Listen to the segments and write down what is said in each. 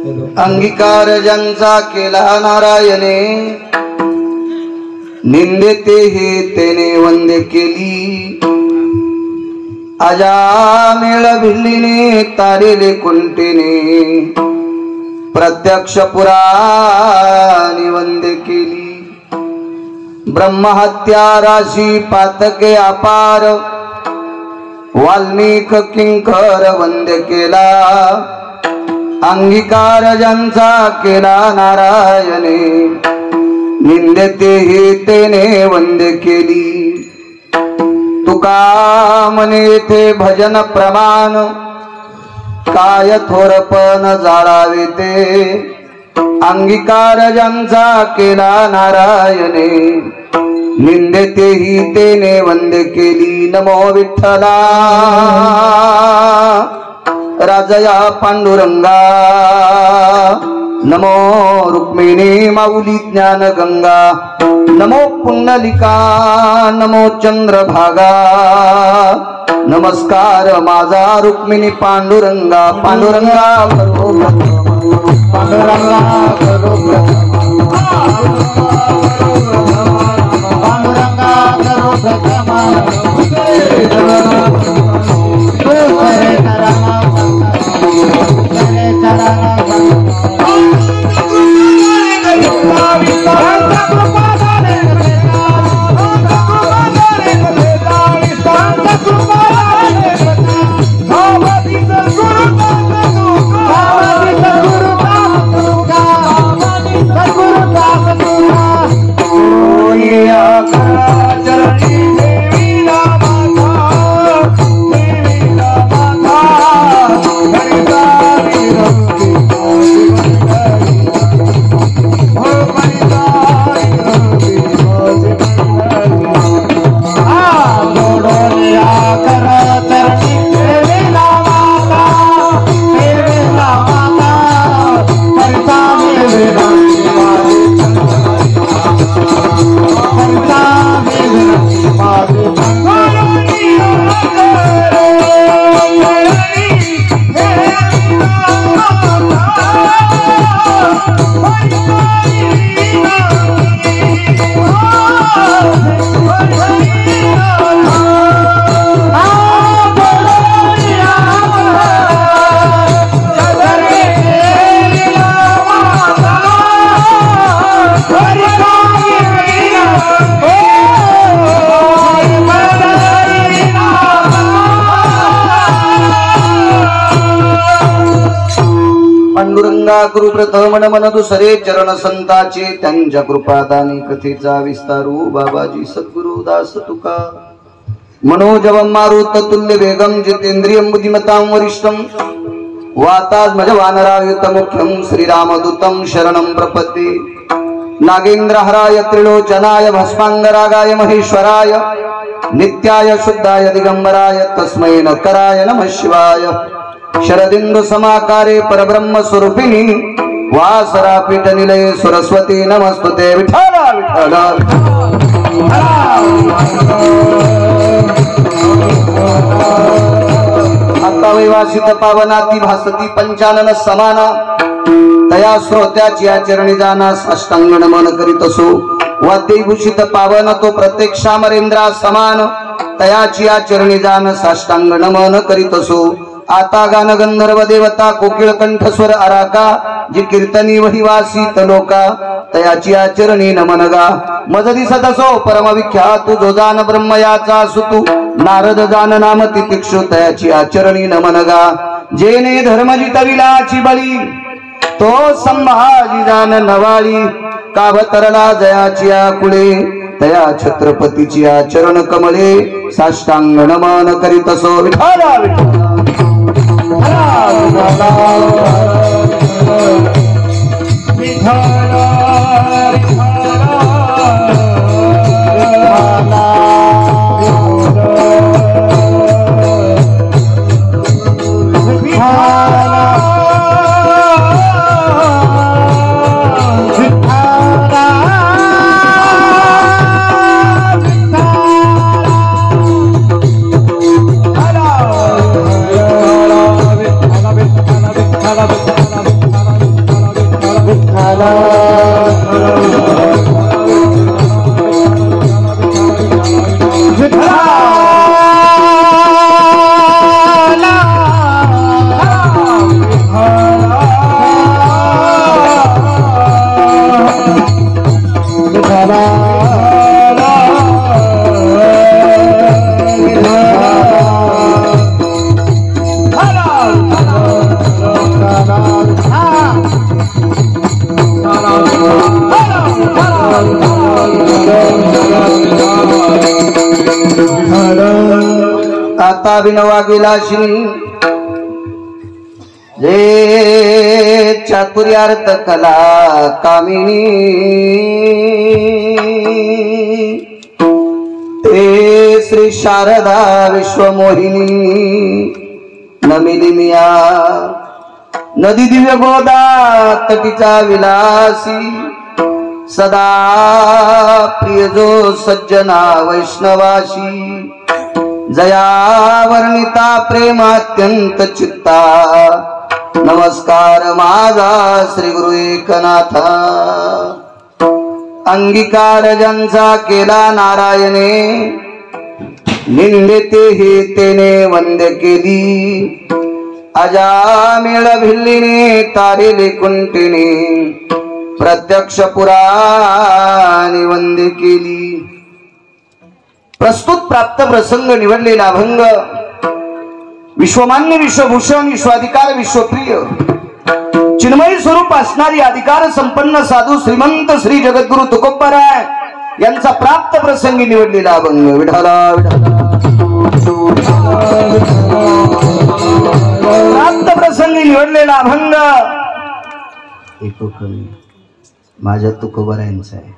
अंगीकार ज्यांचा केला नारायणे, निंदे ते हे तेने वंदे केली। अजामेळ भिल्लीने तारेले कुंटेने, प्रत्यक्ष पुराणी वंदे केली। ब्रह्महत्या राशी पातके अपार, वाल्मिक किंकर वंदे केला। अंगीकार ज्यांचा केला नारायणे, निंदे तेही तेने वंदे केली। तुका म्हणे येथे भजन प्रमाण, काय थोरपण जाळावे ते। अंगीकार ज्यांचा केला नारायणे, निंदे तेही तेने वंदे केली। नमो विठ्ठला राजया पांडुरंगा, नमो रुक्मिणी माऊली ज्ञान गंगा। नमो पुंडलिका नमो चंद्रभागा, नमस्कार माझा रुक्मिणी पांडुरंगा। पांडुरंगा करो पांडुरंगा करो पांडुरंगा गुरु प्रथम मन दुसरे चरण संताचे, त्यांच्या कृपादानी कथेचा विस्तारू। बाबाजी सद्गुरु दास तुका, मनोजवं मारुत तुल्य वेगम, जितेंद्रियं बुद्धिमतां वरिष्ठं, वातात्मज वानरायुत मुख्यं, श्रीरामदूतं शरणं प्रपद्ये। नागेंद्रहराय त्रिलोचनाय भस्मांगरागाय महेश्वराय, नित्याय शुद्धाय दिगंबराय, तस्मै नकराय नमः शिवाय। शरदिंदु समाकारे परब्रह्म स्वरूपिणी, वासरा पीठ निलये सरस्वती नमस्तुते। विठ्ठला विठ्ठला आता वैवासित पावनाती भासती पंचानन समाना, तया श्रोत्याची आचरणी जाणास अष्टांग नमन करीत असो। वाद्यभूषित पावन तो प्रत्यक्ष अमरेंद्रा समान, तयाची आचरणी जाणास अष्टांग नमन करीत असो। आता गान गंधर्व देवता कोकिळ कंठस्वर आराका, जी कीर्तनी वहिवासी तलोका, तयाची आचरणी नमन गा। मज दिसत असो परम विख्यात जो जान ब्रह्म याचा सुतू, नारद जान नाम तितिक्षु, तयाची आचरणी नमन गा। जेने धर्म जितविलाची बळी, तो संभाजी जान नवाळी, कावतरला जयाची आकुळे, तया छत्रपतीची आचरण कमळे, साष्टांग नमन करीत असो। विठ्ठला विठ्ठला Bye. आता विनवा विलासिनी जे चातुर्यार्थ कला कामिनी ते श्री शारदा विश्वमोहिनी नमिली मिया नदी दिव्य गोदा तटीचा विलासी सदा प्रिय जो सज्जना वैष्णवाशी जया वर्णिता प्रेमात्यंत चित्ता नमस्कार माझा श्री गुरु एकनाथा अंगीकार ज्यांचा केला नारायणे निंदेते हे तेने वंद्य केली अजामेळ भिल्लीने तारेले कुंटिने प्रत्यक्ष पुराणी वंद्य केली। प्रस्तुत प्राप्त प्रसंग निवडलेला अभंग विश्वमान्य विश्वभूषण विश्वाधिकार विश्वप्रिय चिन्मयी स्वरूप असणारी अधिकार संपन्न साधू श्रीमंत श्री जगद्गुरु तुकोबराय यांचा प्राप्त प्रसंगी निवडलेला अभंग विठाला प्राप्त प्रसंगी निवडलेला अभंग एको कमी माझ्या तुकोबरायांचा आहे।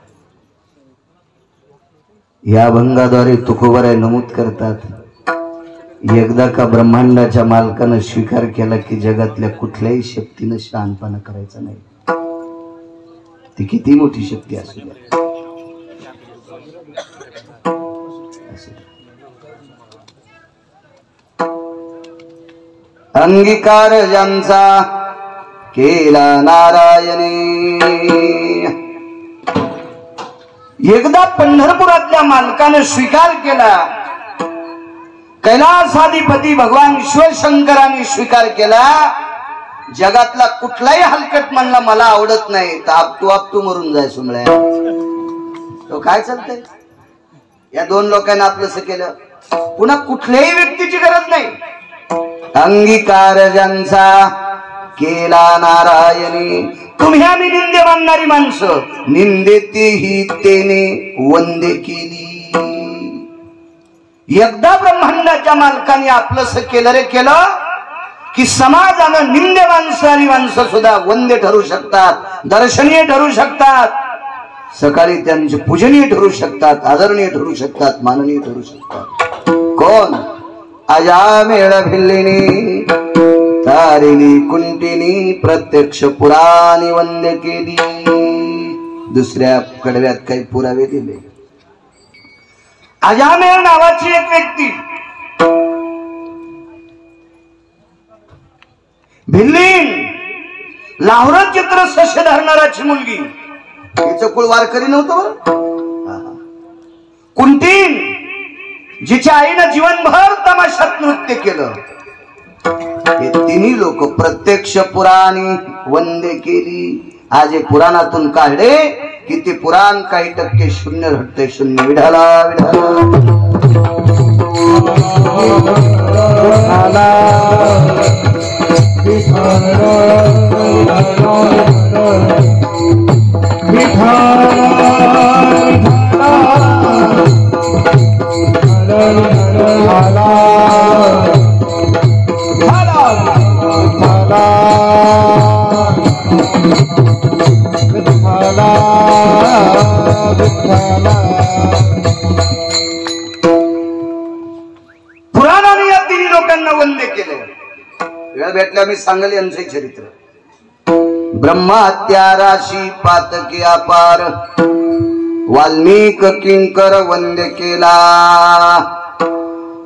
या अभंगाद्वारे तुकोबराय नमूद करतात एकदा का ब्रह्मांडाच्या मालकानं स्वीकार केला की जगातल्या कुठल्याही शक्तीनं शहाणपणा करायचा नाही, ती किती मोठी शक्ती असू द्या। अंगीकार ज्यांचा केला नारायणे एकदा पंढरपुरातल्या मालकाने स्वीकार केला, कैलासाधिपती भगवान शिवशंकरांनी स्वीकार केला, जगातला कुठलाही हलकट म्हणला मला आवडत नाही तर आपतू मरून जाय सुमळ्या। तो काय चालतंय या दोन लोकांना आपलंसं केलं, पुन्हा कुठल्याही व्यक्तीची गरज नाही। अंगीकार ज्यांचा केला नारायणी तुम्ही आम्ही निंदे मानणारी माणसं निंदेते ही तेने वंदे केली। एकदा ब्रह्मांडाच्या मालकाने आपलंसं केलं रे केलं की समाजानं निंदे माणसारी माणसं सुद्धा वंद्य ठरू शकतात, दर्शनीय ठरू शकतात, सकाळी त्यांचे पूजनीय ठरू शकतात, आदरणीय ठरू शकतात, माननीय ठरू शकतात। कोण अजामेळ भिल्लिनी तारिणी कुंटिनी प्रत्यक्ष पुराणी वंद्य केली। दुसऱ्या कडव्यात काही पुरावे दिले। अजामेळ नावाची एक व्यक्ती भिल्लीन लाहोरात चित्र सस्य धरणाराची मुलगी, तिचं कुळ वारकरी नव्हतं बरं। कुंटीन जिच्या आईनं जीवनभर तमाशात नृत्य केलं, हे तिन्ही लोक प्रत्यक्ष पुराणी वंदे केली। आज हे पुराणातून काढले की ते पुराण काही टक्के शून्य घडते शून्य। विढाला विढाला पुराणाने या तिन्ही लोकांना वंदे केले। वेळ भेटल्या मी सांगेल यांचे चरित्र। ब्रह्महत्या राशी पातकी अपार वाल्मिक किंकर वंद्य केला।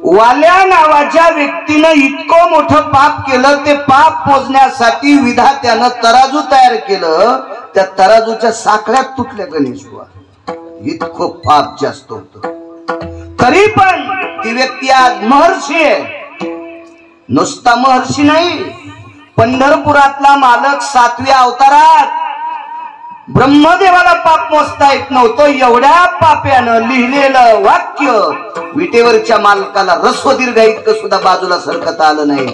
वाल्या नावाच्या व्यक्तीनं इतकं मोठं पाप केलं, ते पाप मोजण्यासाठी विधात्यानं तराजू तयार केलं त्या तराजूच्या साखळ्यात तुटल्या गणेश बुवा. इतकं पाप जास्त होत, तरी पण ती व्यक्ती आज महर्षी आहे. नुसता महर्षी नाही, पंढरपुरातला मालक 7व्या अवतारात ब्रह्मदेवाला पाप मोजता येत नव्हतं, एवढ्या पाप्यानं लिहिलेलं वाक्य विटेवरच्या मालकाला रस्व दीर्घ इतकं सुद्धा बाजूला सरकता आलं नाही.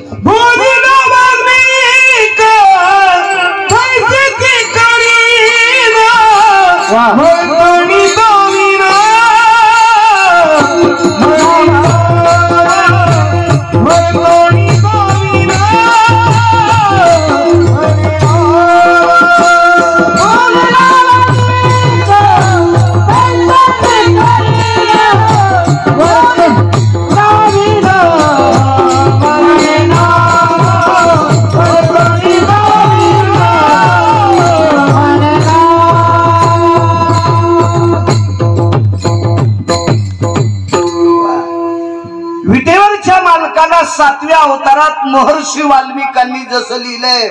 विटेवरच्या मालकाला 7व्या अवतारात महर्षी वाल्मिकांनी जसं लिहिलंय,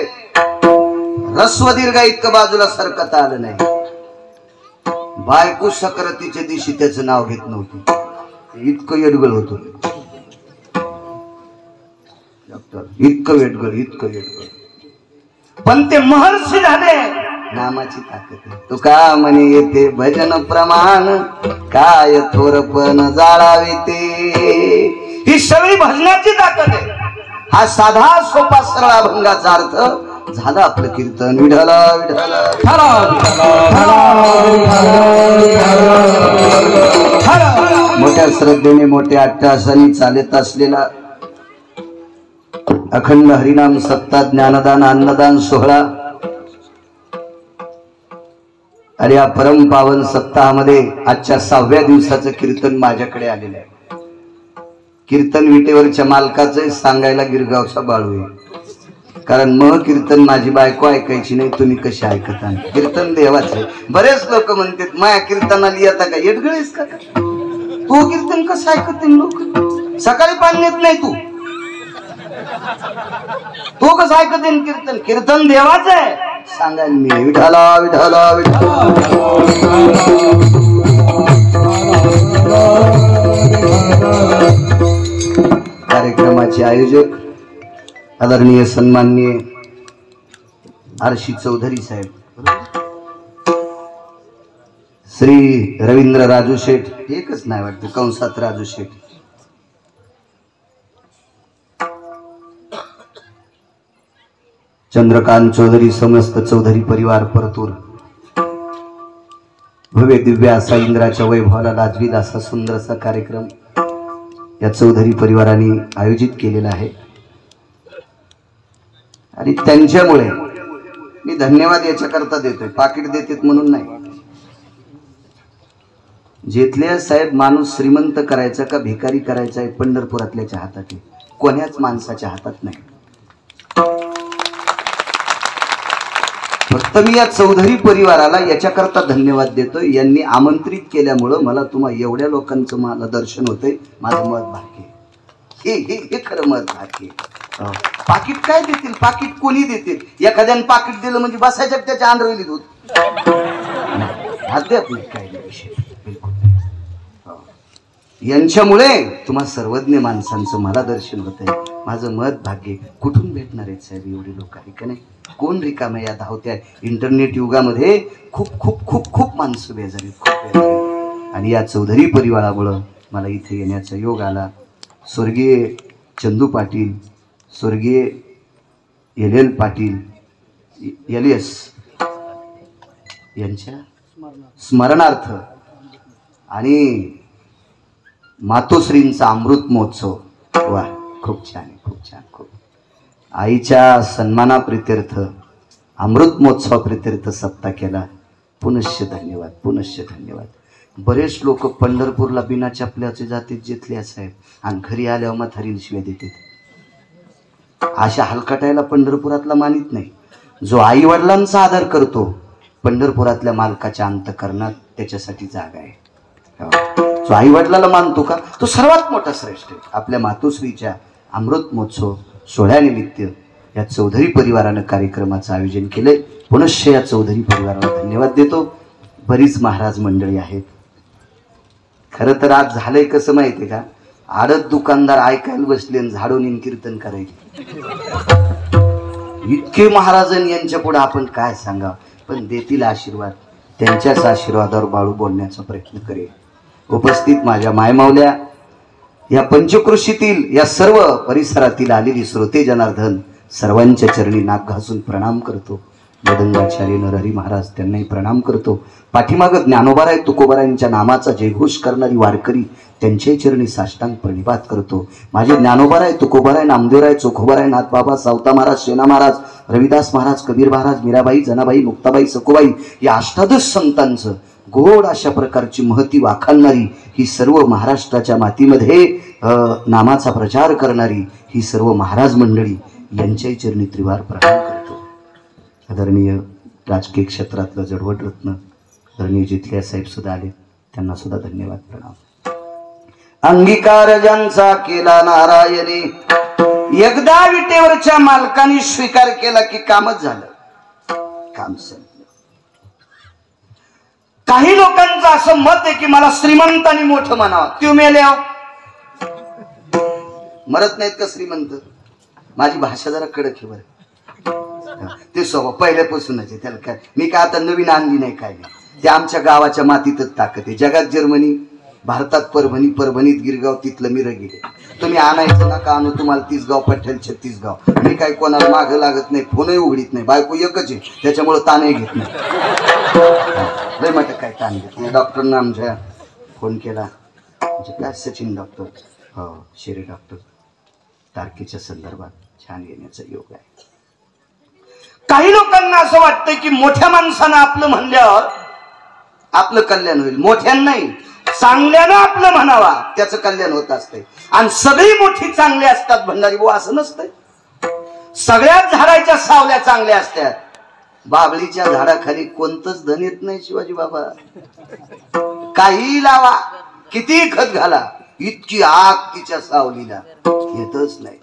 रस्व दीर्घ इतकं बाजूला सरकता आलं नाही. बायको सकरतीच्या दिवशी त्याचं नाव घेत नव्हती, इतकं येडगळ होतो. इतकं वेटगळ, पण ते महर्षी झाले. नामाची ताकद आहे. तुका म्हणे येते भजन प्रमाण, काय थोरपण जाळावे ते. ही सगळी भजनाची ताकद आहे. हा साधा सोपा सरळ अभंगाचा अर्थ झालं आपलं कीर्तन. विठला विठला मोठ्या श्रद्धेने मोठ्या अट्टहासाने चालत असलेला अखंड हरिनाम सप्ताह ज्ञानदान अन्नदान सोहळा आणि या परम पावन सप्ताहामध्ये आजच्या 6व्या दिवसाचं कीर्तन माझ्याकडे आलेलं आहे. कीर्तन विटेवरच्या मालकाचं सांगायला गिरगावचा बाळू आहे, कारण मग कीर्तन माझी बायको ऐकायची नाही, तुम्ही कशी ऐकता. कीर्तन देवाचे. बरेच लोक म्हणतात माया कीर्तनाला येता का, येडगळेस का तू, कीर्तन कसं ऐकते लोक, सकाळी पाणी येत नाही तू कसं ऐकते कीर्तन. कीर्तन देवाचं आहे सांगायला मी. विठाला विठाला विठाला. कार्यक्रमाचे आयोजक आदरणीय सन्माननीय आरशी चौधरी साहेब, श्री रवींद्र राजू शेठ, एकच नाही वाटतं कंसात राजू शेठ, चंद्रकांत चौधरी, समस्त चौधरी परिवार परतूर, भव्य दिव्य असा इंद्राच्या वैभवाला लाजवीत असा सुंदर असा कार्यक्रम या चौधरी परिवाराने आयोजित केलेला आहे. आणि त्यांच्यामुळे मी धन्यवाद याच्याकरता देतोय, पाकिट देतेत म्हणून नाही. जेथले साहेब माणूस श्रीमंत करायचा का भिकारी करायचा आहे पंढरपुरातल्याच्या हातात आहे, कोण्याच माणसाच्या हातात नाही. फक्त मी या चौधरी परिवाराला याच्याकरता धन्यवाद देतोय, यांनी आमंत्रित केल्यामुळं मला तुम्हाला एवढ्या लोकांचं मला दर्शन होतंय. माझं मत भाग्य हे खरं मत भाग्य. पाकिट काय देतील, पाकिट कोणी देतील. एखाद्याने पाकिट दिलं म्हणजे बसायच्या त्याच्या आंधळीत होत आध्यात्मिक काय विषय बिलकुल. यांच्यामुळे तुम्हा सर्वज्ञ माणसांचं मला दर्शन होतंय. माझं मत भाग्य. कुठून भेटणार आहेत साहेब एवढे लोक, आहे का नाही. कोण रिकाम्या या धावत्या इंटरनेट युगामध्ये खूप खूप खूप खूप माणसं बेजारी, खूप बेजारी. आणि या चौधरी परिवारामुळं मला इथे येण्याचा योग आला. स्वर्गीय चंदू पाटील, स्वर्गीय LL पाटील LS यांच्या स्मरणार्थ आणि मातोश्रींचा अमृत महोत्सव. वा, खूप छान, खूप छान. खूप आईच्या सन्मानाप्रित्यर्थ अमृत महोत्सव प्रित्यर्थ सप्ताह केला. पुनश्च धन्यवाद, पुनश्च धन्यवाद. बरेच लोक पंढरपूरला बिना चपल्याचे जाते जिथले साहेब, आणि घरी आल्यावर म्हातारीला शिव्या देतात. अशा हलकटायला पंढरपुरातला मानित नाही. जो आई वडिलांचा आदर करतो पंढरपुरातल्या मालकाच्या अंतःकरणात त्याच्यासाठी जागा आहे. जो आई वडिलाला मानतो का तो सर्वात मोठा श्रेष्ठ आहे. आपल्या मातोश्रीच्या अमृत महोत्सव सोहळ्यानिमित्त या चौधरी परिवारानं कार्यक्रमाचं आयोजन केलंय. पुनश्च या चौधरी परिवाराला धन्यवाद देतो. बरीच महाराज मंडळी आहेत. खरं तर आज झालंय कसं माहितीये का, आडत दुकानदार ऐकायला बसले आणि झाडून कीर्तन करायचे. इतके महाराजन यांच्या पुढे आपण काय सांगावं, पण देतील आशीर्वाद. त्यांच्याच आशीर्वादावर बाळू बोलण्याचा प्रयत्न करेल. उपस्थित माझ्या मायमावल्या, या पंचकृषीतील या सर्व परिसरातील आलेली श्रोते जनार्दन सर्वांच्या चरणी नाक घासून प्रणाम करतो. मदंगाचार्य नरहरी महाराज त्यांनाही प्रणाम करतो. पाठीमागं ज्ञानोबाराय तुकोबारायांच्या नामाचा जयघोष करणारी वारकरी त्यांच्याही चरणी साष्टांग प्रणिपात करतो. माझे ज्ञानोबाराय तुकोबाराय नामदेवराय चोखोबाराय नाथबाबा सावता महाराज सेना महाराज रविदास महाराज कबीर महाराज मीराबाई जनाबाई मुक्ताबाई सकोबाई या अष्टादश संतांचं गोड अशा प्रकारची महती वाखाणणारी ही सर्व महाराष्ट्राच्या मातीमध्ये नामाचा प्रचार करणारी ही सर्व महाराज मंडळी यांच्याही चरणी त्रिवार प्रणाम करतो. आदरणीय राजकीय क्षेत्रातलं जडवट रत्न आदरणीय जिथले साहेब सुद्धा आले, त्यांना सुद्धा धन्यवाद प्रणाम. अंगीकार ज्यांचा केला नारायणी, एकदा विटेवरच्या मालकाने स्वीकार केला की कामच झालं, काम संपलं. काही लोकांचं असं मत आहे की मला श्रीमंतांनी मोठं म्हणावं, त्यो मेल्या मरत नाहीत का श्रीमंत. माझी भाषा जरा कडक आहे बरं, ते स्वभाव पहिल्यापासूनच आहे, त्याला काय मी काय आता नवीन आणली नाही काय नाही. ते आमच्या गावाच्या मातीतच ताकद आहे. जगात जर्मनी, भारतात परभणी, परभणीत गिरगाव, तिथलं मिरगिरे. तुम्ही आणायचं नका आणू, तुम्हाला 30 गाव पठ्ठल 36 गाव. मी काय कोणाला मागं लागत नाही, फोनही उघडीत नाही. बायको एकच आहे त्याच्यामुळे ताणही घेत नाही. लय म्हटलं काय ताण घेत नाही. डॉक्टरना आमच्या फोन केला म्हणजे काय सचिन डॉक्टर, हो शेरे डॉक्टर, तारखेच्या संदर्भात छान येण्याचा योग आहे. काही लोकांना असं वाटतं की मोठ्या माणसानं आपलं म्हणल्यावर आपलं कल्याण होईल. मोठ्यानं नाही, चांगल्यानं आपलं म्हणावा त्याचं कल्याण होत असते. आणि सगळी मोठी चांगली असतात भंडारी भाऊ असं नसतंय. सगळ्याच झाडाच्या सावल्या चांगल्या असतात. बाबळीच्या झाडाखाली कोणतंच धन येत नाही शिवाजी बाबा. काही लावा, किती खत घाला, इतकी आग तिच्या सावलीला येतच नाही.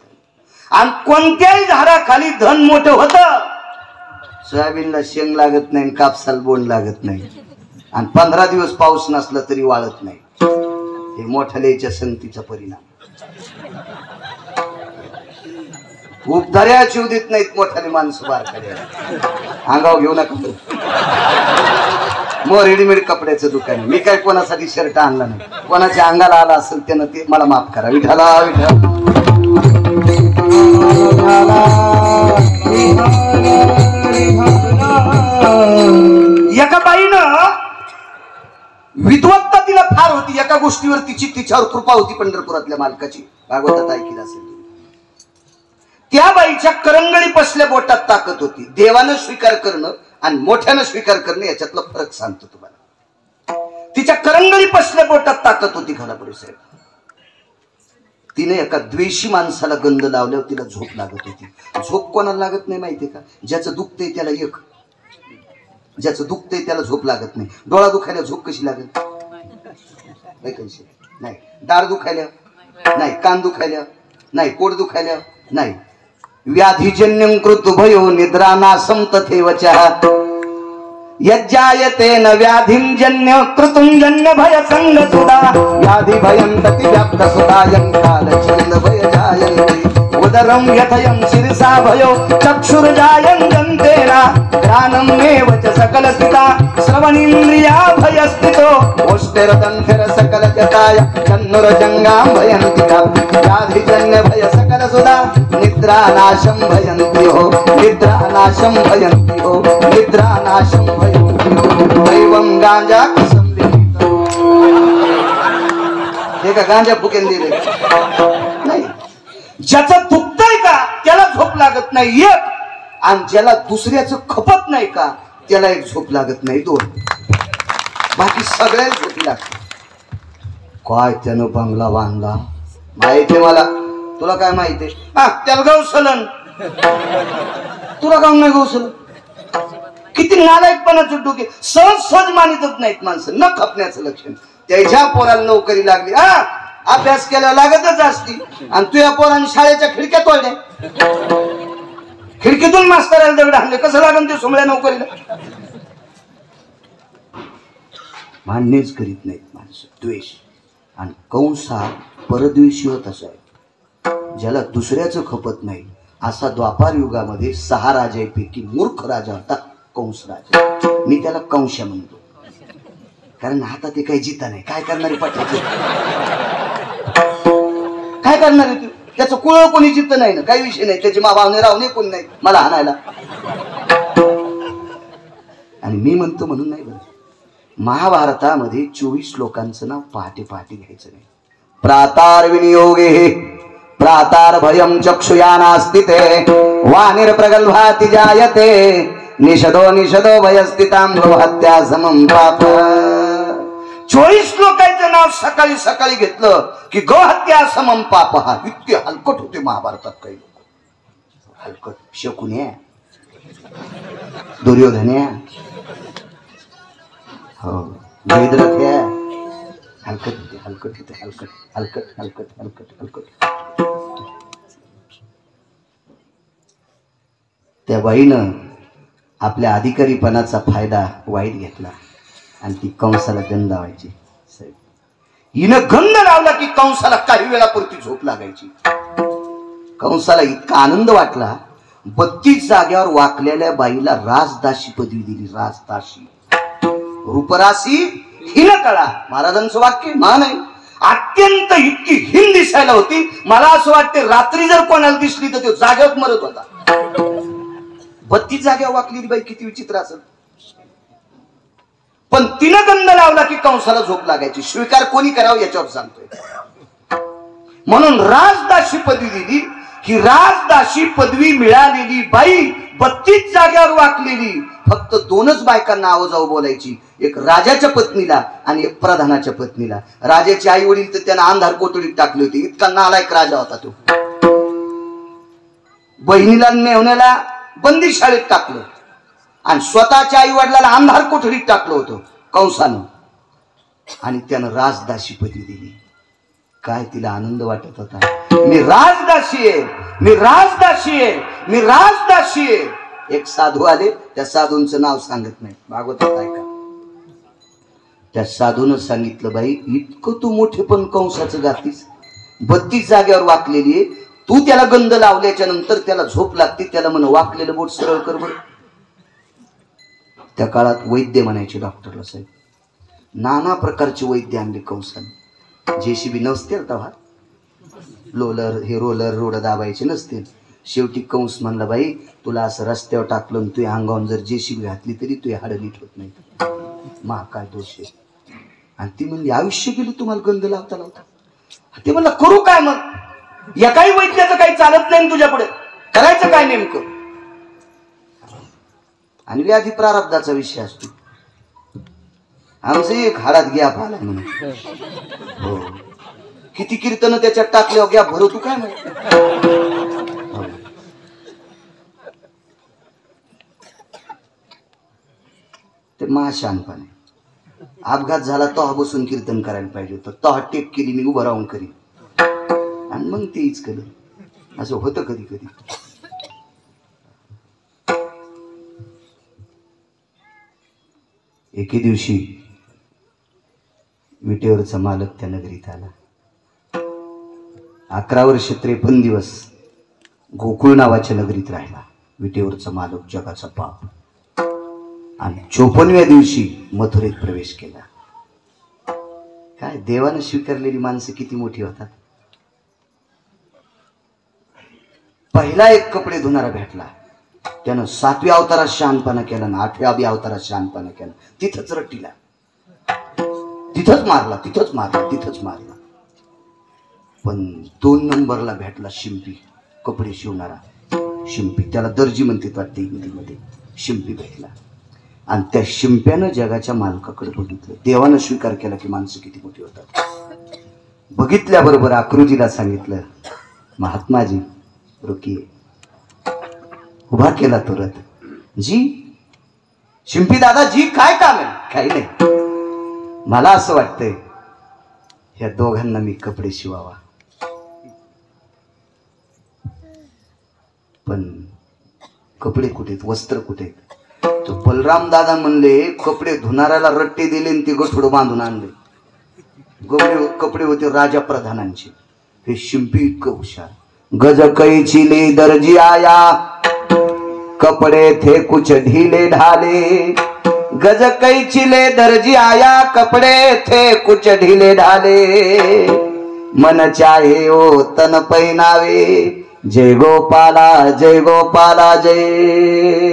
आणि कोणत्याही झाडाखाली धन मोठं होतं. सोयाबीनला शेंग लागत नाही, कापसाला बोंड लागत नाही, आणि 15 दिवस पाऊस नसला तरी वाळत नाही. हे मोठ्याच्या संगतीचा परिणाम. उपधाऱ्या शिव देत नाहीत मोठ्याने माणसं बारकाड्या. अंगाव घेऊ नका. मग रेडीमेड कपड्याचं दुकान. मी काय कोणासाठी शर्ट आणला नाही. कोणाच्या अंगाला आला असेल त्यानं ते मला माफ करा. विठाला विठा एका बाईनं विद्वत्ता तिला फार होती. एका गोष्टीवर तिच्यावर कृपा होती पंढरपुरातल्या मालकाची. भागवतात ऐकलं असेल. त्या बाईच्या करंगळी पसल्या बोटात ताकद होती. देवानं स्वीकार करणं आणि मोठ्यानं स्वीकार करणं याच्यातला फरक सांगतो तुम्हाला. तिच्या करंगळी पसल्या बोटात ताकद होती. घरापुढे साहेब, तिने एका द्वेषी माणसाला गंध लावल्यावर तिला झोप लागत होती. झोप कोणाला लागत नाही माहितीये का? ज्याचं दुखतंय त्याला एक, ज्याचं दुखतंय त्याला झोप लागत नाही. डोळा दुखायला झोप कशी लागत नाही. दाढ दुखायला नाही, कान दुखायला नाही, पोट दुखायला नाही. व्याधिजन्यं कृतुभयो निद्रानासं तथैवचः यज्जायतेन व्याधिंजन्य कृतुंजन्य भय संगसुदा व्याधि भयं तति व्याप्त सुदायं कालछन्द भय जायन्ते उदरं यथयं शिरसा भयो चक्षुर्जायं जन्तेना ज्ञानमेव च सकलस्थिता श्रवणेन्द्रिया भयस्थितो ओष्ठिरदन्थिर सकलजताय चन्नुरजङ्गां भयन्तिका व्याधिजन्य भय सकलसुदा निद्रानाशं भयन्ति हो निद्रानाशं भयन्ति हो निद्रानाशं भयन्ति हो दैवं गांजा कसं हे का गांजा फुकेन दिले नाही. ज्याचं दुखतंय का त्याला झोप लागत नाही एक, आणि ज्याला दुसऱ्याचं खपत नाही का त्याला एक झोप लागत नाही दोन. बाकी सगळ्याला झोपी लागते. काय त्यानं बंगला बांधला माहितीये मला. तुला काय माहितीये? हा त्याला गौसलन. तुला गाव नाही गौसलन. किती नालायकपणाचं डोके. सहज सहज मानितच नाहीत माणसं. न खपण्याचं लक्षण. त्याच्या पोराला नोकरी लागली, हा अभ्यास केला लागतच असती, आणि तुझ्या पोरांनी शाळेच्या खिडक्या तोडल्या. खिडकीतून मास्तराला दगड आणले, कसं लागन ते सोमळ्या नोकरीला? मान्यच करीत नाहीत माणसं, द्वेष. आणि कंस हा परद्वेषी होत असाय, ज्याला दुसऱ्याचं खपत नाही. असा द्वापार युगामध्ये 6 राजांपैकी मूर्ख राजा होता कंस राजा. मी त्याला कंशा म्हणतो, कारण आता ते काही जिता नाही. काय करणारे पाठवायचे, काय करणार आहे? त्याचं कुळ कोणी जित नाही ना, काही विषय नाही. त्याची माभावने रावणे कोण नाही मला हाणायला. आणि मी म्हणतो म्हणून नाही बरं, महाभारतामध्ये 24 लोकांचं नाव पहाटे पहाटे घ्यायचं नाही. प्रातार विनियोगे प्रातार भयम चक्षुयानास्ति ते वानिर प्रगल्भाति जायते निषदो निषदो भयस्थितां गोहत्या समं पाप. 24 लोकांचं नाव सकाळी सकाळी घेतलं की गोहत्या समं पाप. हा इतके हलकट होते महाभारतात काही लोक. हलकट शकुन्या, दुर्योधन्या, हो वेदरथ्या, हलकट होते, हलकट होते, हलकट हलकट हलकट हलकट हलकट. त्या बाईनं आपल्या अधिकारीपणाचा फायदा वाईट घेतला आणि ती कंसाला गंध लावायची. हिनं गंध लावला की कंसाला काही वेळापुरती झोप लागायची. कंसाला इतका आनंद वाटला, 32 जाग्यावर वाकलेल्या बाईला राजदाशी पदवी दिली. राजदाशी, रूपराशी हिनं कळा. महाराजांचं वाक्य मान आहे, अत्यंत इतकी हिन दिसायला होती. मला असं वाटते रात्री जर कोणाला दिसली तर तो जाग्यावर मरत होता. 32 जाग्यावर वाकलेली बाई किती विचित्र असेल. पण तिनं गंध लावला की कंसाला झोप लागायची. स्वीकार कोणी करावं याच्यावर सांगतोय. म्हणून राजदाशी पदवी दिली. ही राजदाशी पदवी मिळालेली बाई 32 जाग्यावर वाकलेली. फक्त 2च बायकांना आवाजाऊ बोलायची, एक राजाच्या पत्नीला आणि एक प्रधानाच्या पत्नीला. राजाचे आई वडील तर त्यांना अंधार कोठडीत टाकले होते, इतका नालायक राजा होता तो. बहिणीला मेवण्याला बंदी शाळेत टाकलं आणि स्वतःच्या आई वडिलाला अंधार कोठडीत टाकलं होतं कंसानं. आणि त्यानं राजदाशी पदवी दिली. काय तिला आनंद वाटत होता, मी राजदाशी आहे, मी राजदाशी आहे, मी राजदाशी आहे. एक साधू आले, त्या साधूंचं नाव सांगत नाही, भागवतात ऐका. त्या साधूनं सांगितलं, बाई इतकं तू मोठे पण कंसाचं गातीस, 32 जाग्यावर वाकलेली आहे, तू त्याला गंध लावल्याच्या नंतर त्याला झोप लागते, त्याला म्हण वाकलेलं बोट सरळ कर बरं. त्या काळात वैद्य म्हणायचे डॉक्टरला साहेब. नाना प्रकारचे वैद्य आणले कंसाने. जेसीबी नसते तेव्हा, हे रोलर रोड दाबायचे नसते. शेवटी कंस म्हणला, बाई तुला असं रस्त्यावर टाकलं, तुझ्या अंगावर जर जेसीबी घातली तरी तुझ्या हाडं नीट होत नाही. मा काय दोष आहे. आणि ती म्हणली, आयुष्य गेलं तुम्हाला गंध लावता लावता. ते म्हणलं, करू काय मग, या काही वैद्याचं काही चालत नाही तुझ्यापुढे, करायचं काय नेमकं. आणि व्याधी प्रारब्धाचा विषय असतो. आमचं एक हाडात घ्या पाला म्हणून, हो किती कीर्तन त्याच्यात टाकले, घ्या भरो तू काय माहिती. ते महाशानपणे. अपघात झाला तो बसून कीर्तन करायला पाहिजे होतं, तो टेप केली मी उभं राहून करी आणि मग तेच केलं. असं होतं कधी कधी. एके दिवशी विटेवरचा मालक त्या नगरीत आला. 11 वर्ष 53 दिवस गोकुळ नावाच्या नगरीत राहिला विटेवरचा मालक, जगाचा पाप. आणि 54व्या दिवशी मथुरेत प्रवेश केला. काय देवानं स्वीकारलेली माणसं किती मोठी होतात. पहिला एक कपडे धुणारा भेटला, त्यानं 7व्या अवतारात शहाणपणा केला ना 8व्या अवतारात शहाणपणा केला. तिथंच रट्टीला, तिथंच मारला, तिथंच मारला, तिथंच मारला. पण 2 नंबरला भेटला शिंपी, कपडे शिवणारा शिंपी. त्याला दर्जी म्हणते वाटते हिंदीमध्ये. शिंपी भेटला आणि त्या शिंप्यानं जगाच्या मालकाकडे बघितलं. देवानं स्वीकार केला की माणसं किती मोठी होतात. बघितल्याबरोबर अक्रूजीला सांगितलं, महात्माजी रुकिये. उभा केला तो रथ. जी शिंपी दादा जी काय काम आहे. काही नाही, मला असं वाटतंय ह्या दोघांना मी कपडे शिवावा. पण कपडे कुठे, वस्त्र कुठे? तो बलराम दादा म्हणले कपडे धुणाऱ्याला रट्टे दिले आणि ते गठोड बांधून आणले. कपडे होते राजा प्रधानांचे. हे शिंपी इतकं हुशार. गज कैची ले दर्जी आया, कपडे थे कुछ ढीले ढाले. गज कैची ले दर्जी आया, कपडे थे कुछ ढीले ढाले. मन चाहे ओ तन पहनावे, जय गोपाला जय गोपाला जय.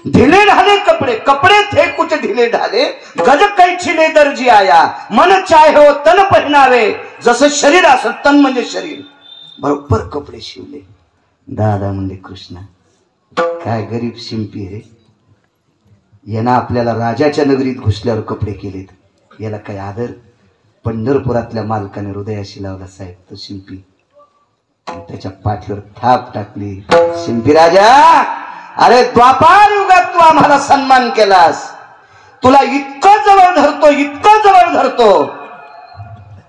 ढीले ढाले कपड़े, कपड़े थे कुछ ढीले ढाले. गज कैची ले दर्जी आया, मन चाहे हो तन पहनावे. जसं शरीर असं तन म्हणजे शरीर, बरोबर कपडे शिवले. दादा म्हणले कृष्णा काय गरीब शिंपी रे, यानं आपल्याला राजाच्या नगरीत घुसल्यावर कपडे केलेत, याला काय आदर. पंढरपुरातल्या मालकाने हृदयाशी लावला साहेब तो शिंपी, त्याच्या पाठीवर थाप टाकली. शिंपी राजा, अरे द्वापार युगात तू आम्हाला सन्मान केलास, तुला इतकं जवळ धरतो, इतकं जवळ धरतो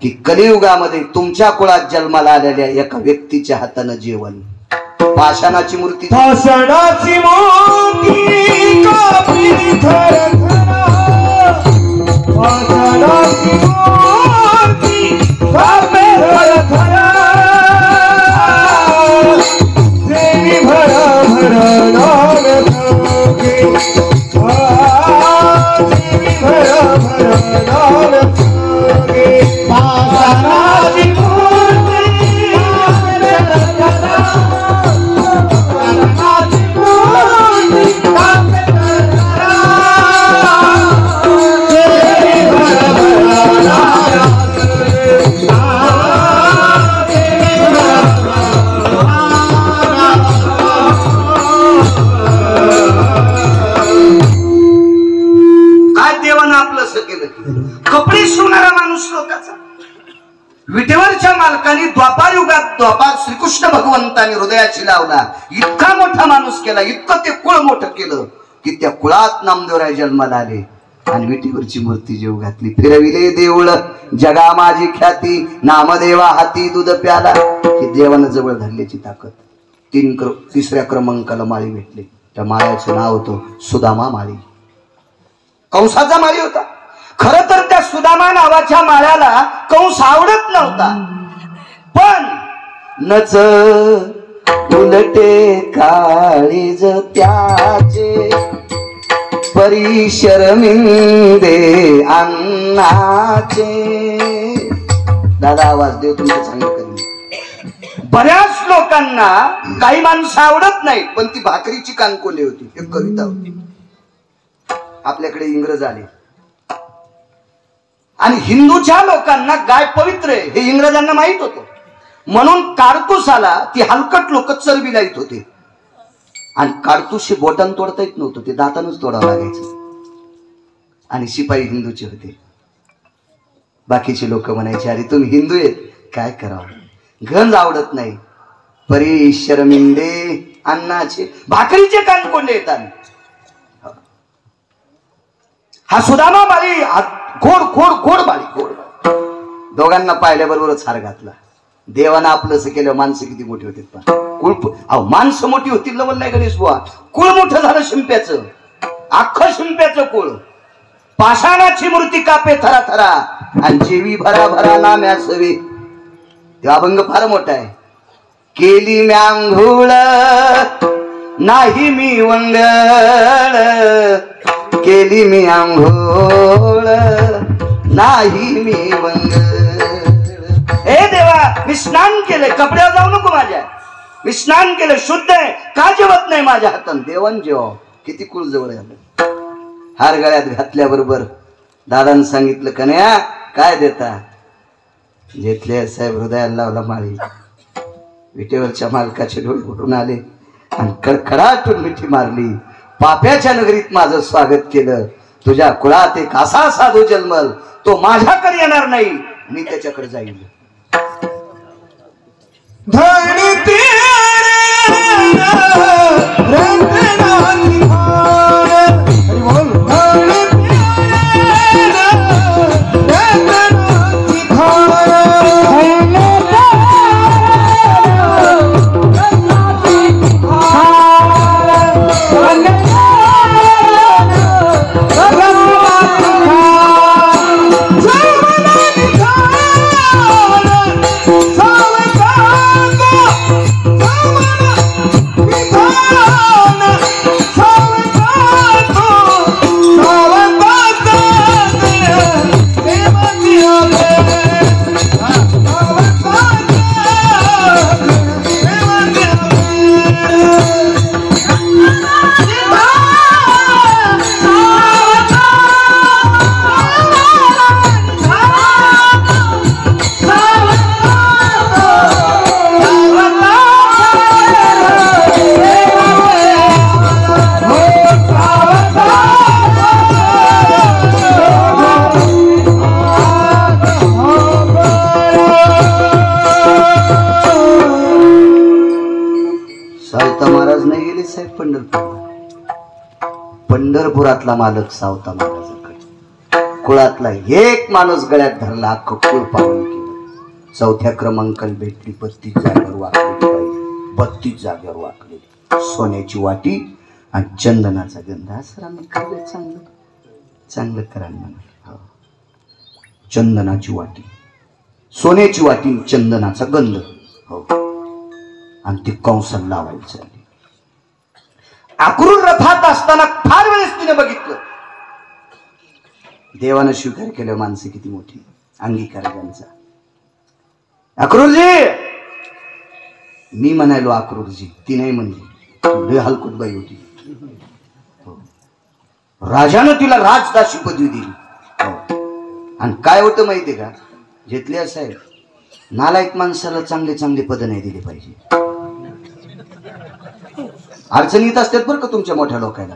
की कलियुगामध्ये तुमच्या कुळात जन्माला आलेल्या एका व्यक्तीच्या हातानं जेवण, पाषाणाची मूर्ती, पाषाणाची मूर्ती कापली थर थरा, पाषाणाची मूर्ती कापली थर थरा. देवी भरा भरा नाम घेगे, देवी भरा भरा नाम घेगे. पाषाणाची मूर्ती कापली थर कपडे शिवणारा माणूस लोकांचा. विटेवरच्या मालकाने द्वापार युगात, द्वापार श्रीकृष्ण भगवंताने हृदयाची लावला, इतका मोठा माणूस केला, इतकं ते कुळ मोठं केलं की त्या कुळात नामदेवराय जन्माला आले आणि विटेवरची मूर्ती जेव घातली. फिरविले देऊळ जगा माझी ख्याती, नामदेवा हाती दूध प्याला. ही देवानं जवळ धरल्याची ताकद. तिसऱ्या क्रमांकाला माळी भेटले. त्या माळ्याचं नाव होतं सुदामा माळी, कंसाचा माळी होता. खर तर त्या सुदामा नावाच्या माळ्याला कंस आवडत नव्हता, पण नच उलटे काळीज त्याचे, परी शर्मिंदे अन्नाचे. दादा आवाज देव तुमचं चांगलं करेल. बऱ्याच लोकांना काही माणसं आवडत नाही, पण ती भाकरीची कानकोले होती. एक कविता होती. आपल्याकडे इंग्रज आले आणि हिंदूच्या लोकांना गाय पवित्र आहे हे इंग्रजांना माहित होतं, म्हणून काडतुसाला ती हलकट लोक चरबी लाईत होते. आणि काडतुस हे बोटान तोडता येत नव्हतं, ते दातानच तोडावं लागायचं. आणि शिपाई हिंदूचे होते. बाकीचे लोक म्हणायचे अरे तुम्ही हिंदू आहेत, काय करावं, गंज आवडत नाही. परी शर्मिंदे अन्नाचे, भाकरीचे कान कोंडे येतात. हा सुदामा बाळी गोड गोड गोड बाळी, गोड. दोघांना पाहिल्याबरोबरच हार घातला. देवानं आपलंच केलं. माणसं किती मोठी होती, कुळ अहो माणसं मोठी होती लवल नाही गणेश बुवा. कुळ मोठं झालं शिंप्याचं, अख्खं शिंप्याचं कुळ. पाषाणाची मूर्ती कापे थरा थरा आणि जेवी भरा भरा नाम्यासवे. ते अभंग फार मोठा आहे. केली म्यांघुळ नाही मी वंगळ, केली मी आंघोळ नाही मी वंगळ. हे देवा मी स्नान केलंय, कपड्यावर जाऊ नको माझ्या, मी स्नान केलं, शुद्ध आहे, का जेवत नाही माझ्या हातानं. देवान जेवा. किती कुळ जवळ झालं. हार गळ्यात घातल्याबरोबर दादानं सांगितलं कन्या काय देता. घेतले साहेब, हृदयाला लावला माळी. विटेवरच्या मालकाचे डोळे भरून आले आणि कडकडाटून मिठी मारली. पाप्याच्या नगरीत माझं स्वागत केलं, तुझ्या कुळात एक असा साधू जन्मल, तो माझ्याकडे येणार नाही, मी त्याच्याकडे जाईल. पंढरपुरातला मालक सावता महाराजाकडे कुळातला एक माणूस गळ्यात धरला, अख्खं कुळ पावन केलं. 4थ्या क्रमांकाला भेटली, 32 जागेवर वाकलेली, 32 जागेवर वाकलेली सोन्याची वाटी आणि चंदनाचा गंध. सरांनी खाल्लं, चांगलं चांगलं करा म्हणा. चंदनाची वाटी, सोन्याची वाटी, चंदनाचा गंध. हो, आणि ती कंसाला लावायचं. अक्रूर रथात असताना फार वेळेस तिने बघितलं, देवानं स्वीकार केलं. माणसं किती मोठी, अंगीकार त्यांचा. अक्रूरजी, मी म्हणायलो अक्रूरजी, ती नाही म्हणली. लय हलकुट बाई होती. राजानं तिला राजदासी पदवी दिली. आणि काय होतं माहितीये का, घेतले साहेब, नालायक माणसाला चांगले चांगले पद नाही दिले पाहिजे. अडचणीत असतात बरं का तुमच्या मोठ्या लोकांना.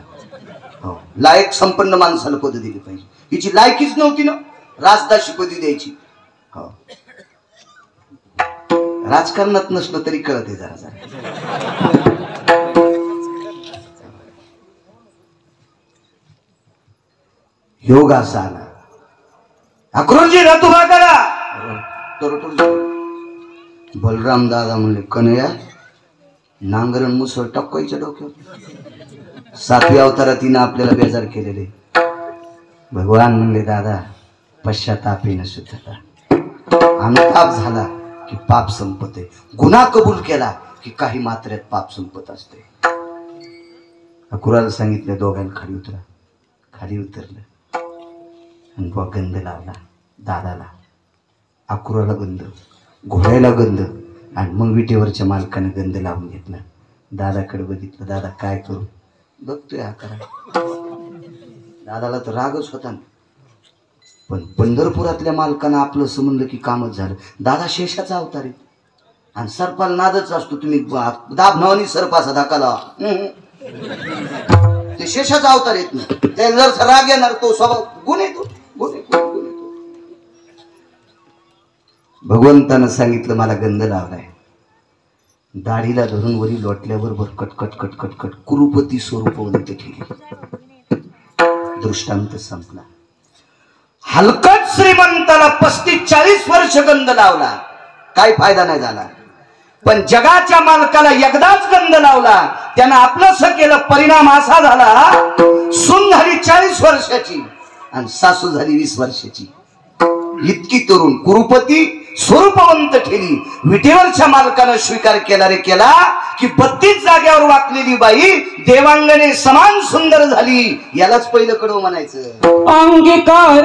हो, लायक संपन्न माणसाला पद दिली पाहिजे. हिची लायकीच नव्हती ना राजदासी पदवी द्यायची. हो, राजकारणात नसलं तरी कळत आहे जरा जरा. योग असा आला, अक्रूरजी रथ उभा करा. बलराम दादा म्हणले, कन्हैया नांगरण मुसळ टाकायच्या डोक्यावर. 7व्या अवतारात तिनं आपल्याला बेजार केलेले. भगवान म्हणले, दादा पश्चाताप येणं शुद्धता. अनुताप झाला की पाप संपत आहे. गुन्हा कबूल केला की काही मात्रेत पाप संपत असते. अक्रूराला सांगितलं, दोघांना खाली उतरा. खाली उतरलं आणि गंध लावला. दादाला, अक्रूराला गंध, घोड्याला गंध, आणि मग विटेवरच्या मालकाने गंध लावून घेतला. दादाकडे बघितलं. दादा काय करू, बघतोय हा करा. दादाला तर रागच होता ना, पण पंढरपुरातल्या मालकानं आपलं समजलं की कामच झालं. दादा शेषाचा अवतार आहे आणि सर्पाला नादच असतो. तुम्ही दाब नावानी सर्पाचा धाका लावा, ते शेषाचा अवतार येत नाही. त्याला जर राग येणार, तो स्वभाव गुण येतो, गुण येतो. भगवंतानं सांगितलं, मला गंध लावलाय. दाढीला धरून वरी लोटल्याबरोबर कटकट कटकट कट कुरुपती स्वरूपवंत केली. दृष्टांत संपला. हलकट श्रीमंताला 35-40 वर्ष गंध लावला, काय फायदा नाही झाला. पण जगाच्या मालकाला एकदाच गंध लावला, त्यानं आपलंसं केलं. परिणाम असा झाला, सून झाली 40 वर्षाची आणि सासू झाली 20 वर्षाची. इतकी तरुण कुरुपती स्वरूपवंत ठेली. विटेवरच्या मालकानं स्वीकार केला रे केला की 32 जाग्यावर वाकलेली बाई देवांगणे समान सुंदर झाली. यालाच पहिलं कडवं म्हणायचं. अंगीकार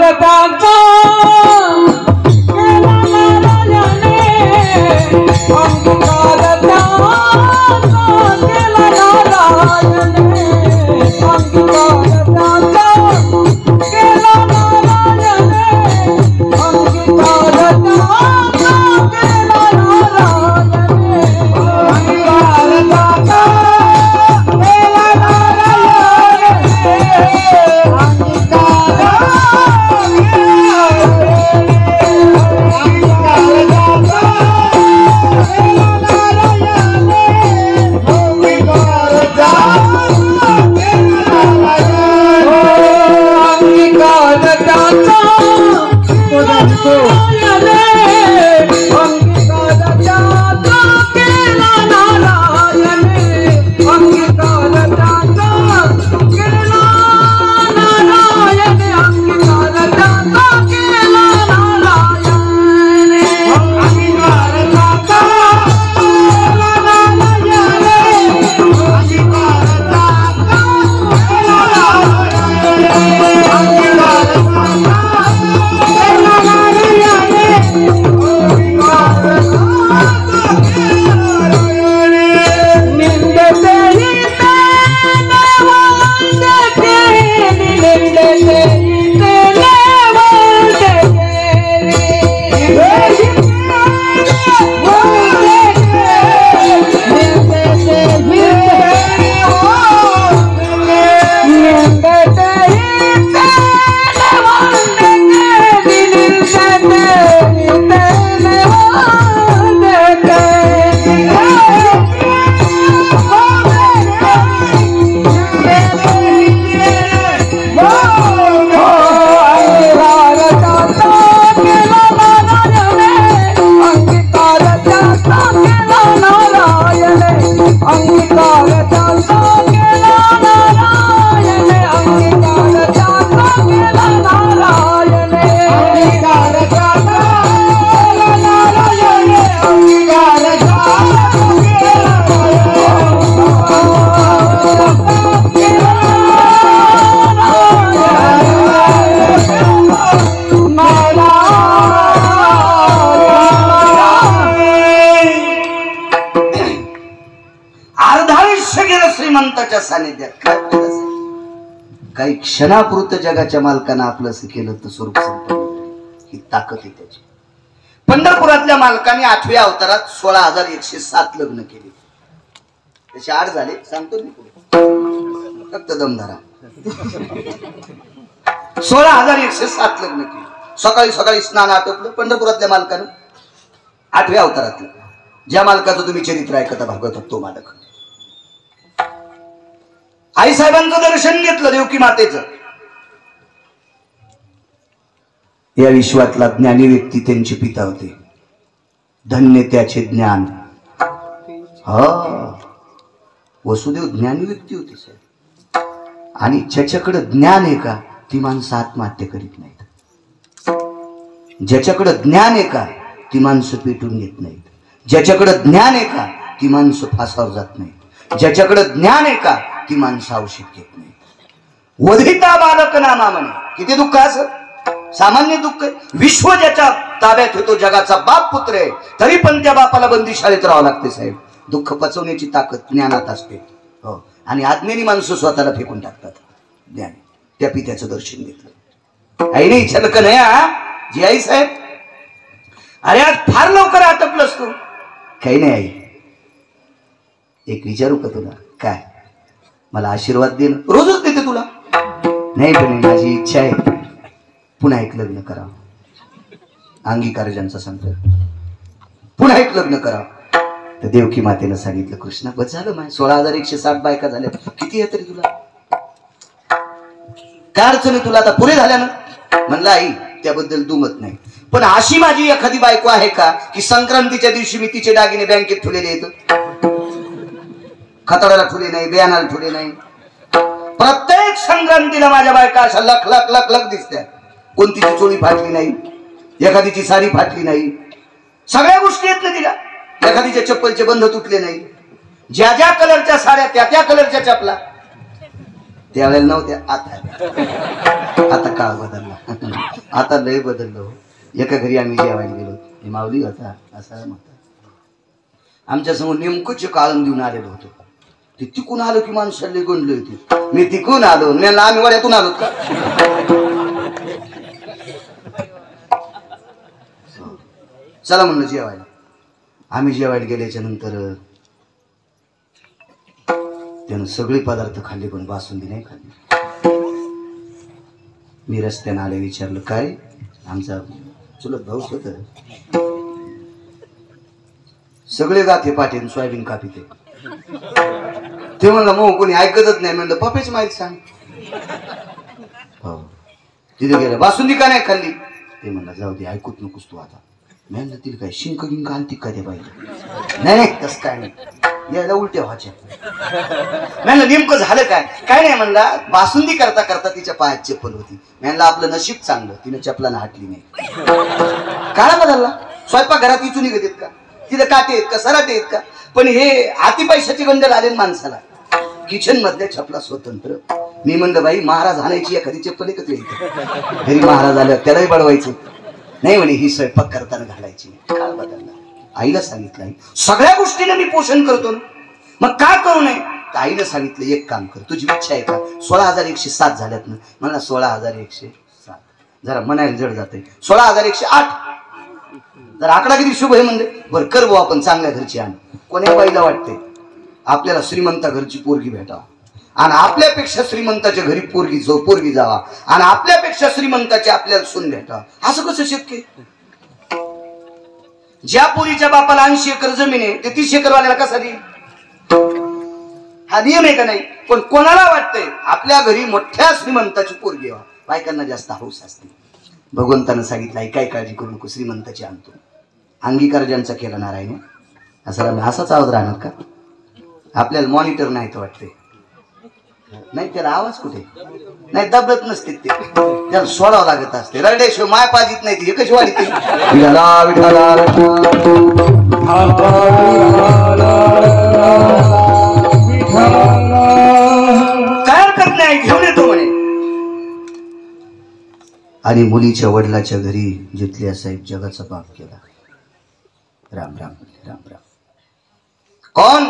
सानिध्यात काय फायदा साहेब? काही क्षणापुरतं जगाच्या मालकानं आपलं असं केलं तर स्वरूप संपन्न ही ताकद आहे त्याची. पंढरपुरातल्या मालकाने 8व्या अवतारात 16,107 लग्न केली. त्याचे 8 झाले सांगतो मी पुढे, फक्त दमधारा. 16,107 लग्न केली. सकाळी सकाळी स्नान आटोपलं पंढरपुरातल्या मालकानं 8व्या अवतारातलं. ज्या मालकाचं तुम्ही चरित्र ऐकता भागवतात तो मालक. आई साहेबांचं दर्शन घेतलं देवकी मातेचं. या विश्वातला ज्ञानी व्यक्ती त्यांचे पिता होते. धन्य त्याचे ज्ञान. हा वसुदेव ज्ञानी व्यक्ती होते साहेब. आणि ज्याच्याकडे ज्ञान आहे का ती माणसं आत्महत्या करीत नाहीत. ज्याच्याकडे ज्ञान आहे का ती माणसं पेटून घेत नाहीत. ज्याच्याकडे ज्ञान आहे का ती माणसं फासावर जात नाहीत. ज्याच्याकडे ज्ञान आहे का ती माणसं औषध घेत नाहीत. वधिता बालक नामा म्हणे. किती दुःख असं सामान्य दुःख. विश्व ज्याच्या ताब्यात होतो जगाचा बाप पुत्र आहे तरी पण त्या बापाला बंदी शाळेत राहावं लागते साहेब. दुःख पचवण्याची ताकद ज्ञानात असते. हो आणि आज्ञेनी माणसं स्वतःला फेकून टाकतात. ज्ञान त्या पित्याचं दर्शन घेतलं. आई नाही छलक नाही हा जी आई साहेब. अरे आज फार लवकर आटपलंस तू. काही नाही आई, एक विचारू का तुला? काय मला आशीर्वाद दे. रोजच देते तुला. नाही पण माझी इच्छा आहे पुन्हा एक लग्न करावं. अंगीकार ज्यांचा सांगतो पुन्हा एक लग्न करावं. तर देवकी मातेनं सांगितलं कृष्णा बस झालं माय 16,107 बायका झाल्या. किती आहे तरी तुला काय अडचण आहे तुला? आता पुरे झाल्या ना. म्हणलं आई त्याबद्दल दुमत नाही पण अशी माझी एखादी बायको आहे का की संक्रांतीच्या दिवशी मी तिचे दागिने बँकेत ठेवलेले आहेत, खताडाला ठेवले नाही, बियाणाला ठेवले नाही. प्रत्येक संक्रांतीला माझ्या बायका अशा लख लख लख लख दिसत्या. कोणतीची चोळी फाटली नाही, एखादीची साडी फाटली नाही. सगळ्या गोष्टी आहेत ना तिला. एखादीच्या चप्पलचे बंध तुटले नाही. ज्या ज्या कलरच्या साड्या त्या त्या कलरच्या चपला त्यावेळेला नव्हत्या. आता काळ बदलला. आता लय बदललो. एका घरी आम्ही जेवायला गेलो. हे माऊली होता असा म्हणतात. आमच्या समोर नेमकंच काळण देऊन आलेलो होतो. ते तिकून आलो की माणसाला गोंडले होते. मी तिकून आलो मला आम्ही वड्यातून आलो का. चला म्हणलं जेवायला. आम्ही जेवायला गेल्याच्या नंतर त्यानं सगळे पदार्थ खाल्ले पण बासुंदी नाही खाल्ली. मी रस्त्यानं आले विचारलं काय. आमचा चुलत भाऊच होत. सगळे गाथे पाठे सोयाबीन कापीते. ते म्हणलं मग कोणी ऐकतच नाही. म्हणलं पप्याची माहिती सांग. हो तिथे गेलं बासुंदी का नाही खाल्ली. ते म्हणलं जाऊ दे ऐकूच नकोस तू आता. म्हणलं तिला काय शिंक गिंक आणती का ते पाहिजे. नाही तसं काय नाही यायला उलट्या व्हायच्या. म्हणलं नेमकं झालं काय. काय नाही म्हणला बासुंदी करता करता तिच्या पायात चप्पल होती. म्हणलं आपलं नशीब चांगलं तिने चपलानं हाटली नाही. काळा बदलला. स्वयंपाक घरात इचून निघत आहेत का, तिथे काटे आहेत का, सराटे आहेत का. पण हे हाती पैशाचे गंडल आले माणसाला. किचन मधल्या चपला स्वतंत्र. मी म्हणलं बाई महाराज आणायची एखादी चप्पल एकत्र येते घरी. महाराज आल्या त्यालाही बळवायचं नाही म्हणे ही स्वयंपाक करताना घालायची. काळ बदलला. आईला सांगितलं आई सगळ्या गोष्टीने मी पोषण करतो ना मग का करू नये. तर आईनं सांगितलं एक काम कर तुझी इच्छा आहे का. 16,107 झाल्यात ना. मला 16,107 जरा म्हणायला जड जाते. 16,108 जर आकडा किती शुभ आहे म्हणजे बरं कर भाऊ आपण चांगल्या घरची आण. कोण्या बाईला वाटते आपल्याला श्रीमंता घरची पोरगी भेटावं आणि आपल्यापेक्षा श्रीमंताच्या घरी पोरगी जावा आणि आपल्यापेक्षा श्रीमंताची आपल्याला सून भेटावा. असं कसं शक्य. ज्या पोरीच्या बापाला 80 एकर जमीन आहे ते 30 एकर वाल्याला कसा देईल. हा नियम आहे का नाही. पण कोणाला वाटतंय आपल्या घरी मोठ्या श्रीमंताची पोरगी व्हावं. बायकांना जास्त हौस असते. भगवंतानं सांगितलं काय काळजी करू नको श्रीमंताची आणतो. अंगीकार ज्यांचा केला नारायण असाच आवाज राहणार का. आपल्याला मॉनिटर नाही तर वाटते नाही त्याला आवाज कुठे नाही दबत नसते ते त्याला सोडावं लागत असते. रगड्याशिवाय माय पाजीत नाही ती एकच वाढते. काय हरकत नाही घेऊन येतो म्हणे. आणि मुलीच्या वडिलाच्या घरी जिथल्या साहेब जगाचा बाप केला. राम राम राम राम. कोण.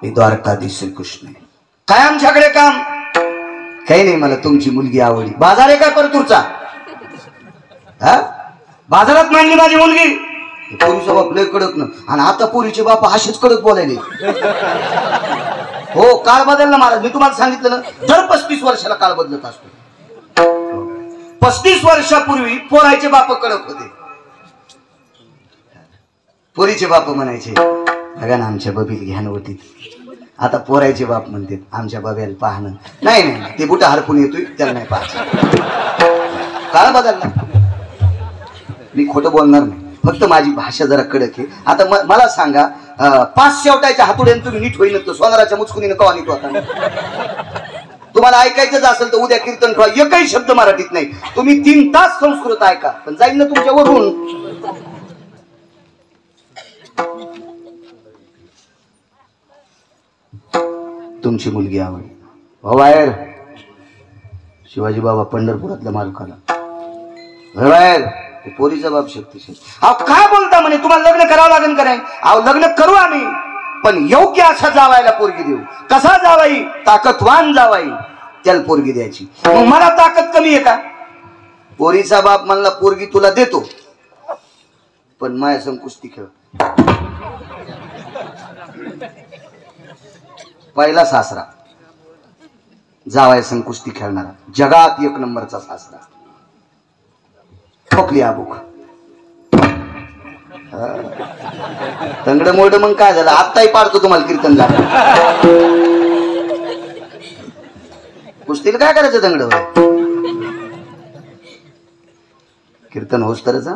मी द्वारकाधीश श्रीकृष्ण. काय आमच्याकडे काम? काही नाही, मला तुमची मुलगी आवडली. बाजार आहे का परतूरचा? हा, बाजारात मांडली माझी मुलगी. पोरीचा बाप लय कडक ना, आणि आता पोरीचे बाप असेच कडक बोलायले. हो, काळ बदलला महाराज. मी तुम्हाला सांगितलं ना, दर 35 वर्षाला काळ बदलत असतो. 35 वर्षापूर्वी पोराचे बाप कडक होते. पोरीचे बाप म्हणायचे बघा ना आमच्या बबील घ्यान होती. आता पोरायचे बाप म्हणते आमच्या बब्याला पाहणं. नाही नाही, ते बुटा हरपून येतोय, त्याला नाही पाहायचं. काळ बदलला. मी खोटं बोलणार नाही, फक्त माझी भाषा जरा कडक आहे. आता मला सांगा, 5 शेवटायच्या हातोड्याने तुम्ही नीट होईन तर सोनाराच्या मुचकुनीनं कवा नीट होता? तुम्हाला ऐकायचंच असेल तर उद्या कीर्तन ठेवा. एकही शब्द मराठीत नाही. तुम्ही 3 तास संस्कृत ऐका, पण जाईल ना तुमच्यावरून. तुमची मुलगी आवडली. हो बाहेर. शिवाजी बाबा पंढरपुरातल्या मालकाला बाहेर. पोरीचा बाप शक्तिशाली. अहो काय बोलता म्हणे, तुम्हाला लग्न करावं लागेल का नाही? अहो लग्न करू आम्ही, पण योग्य असा जावायला पोरगी देऊ. कसा जावाई? ताकदवान जावाई, त्याला पोरगी द्यायची. मग मला ताकद कमी आहे का? पोरीचा बाप म्हणला पोरगी तुला देतो, पण माया संग कुस्ती खेळ. पहिला सासरा जावाय संग कुस्ती खेळणारा, जगात 1 नंबरचा सासरा. ठोकली आबूक. तंगड मोड. मग काय झालं? आत्ताही पाडतो तुम्हाला कीर्तन झालं. कुस्तीला काय करायचं तंगड? कीर्तन होस तरच.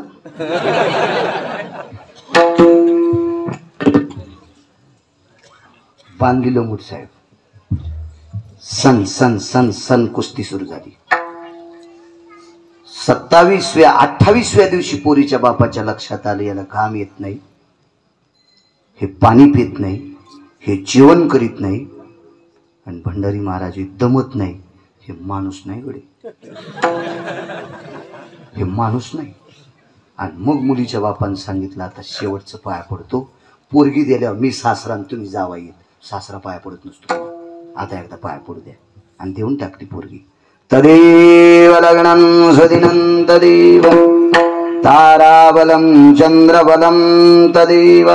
बांधलेलं मूठ साहेब. सन सन सन सन कुस्ती सुरू झाली. 27व्या 28व्या दिवशी पोरीच्या बापाच्या लक्षात आलं याला घाम येत नाही, हे पाणी पित नाही, हे जेवण करीत नाही, आणि भंडारी महाराज दमत नाही. हे माणूस नाही गडे, हे माणूस नाही. आणि मग मुलीच्या बापानं सांगितलं आता शेवटचं पाया पडतो. पोरगी दिल्यावर मी सासरा आणि तुम्ही जावा येत. सासरा पाया पडत नसतो, आता एकदा पाया पडू द्या. आणि देऊन टाकली पोरगी. तदेव लग्नं सुदिनं तदेव ताराबलं चंद्रबलं तदेव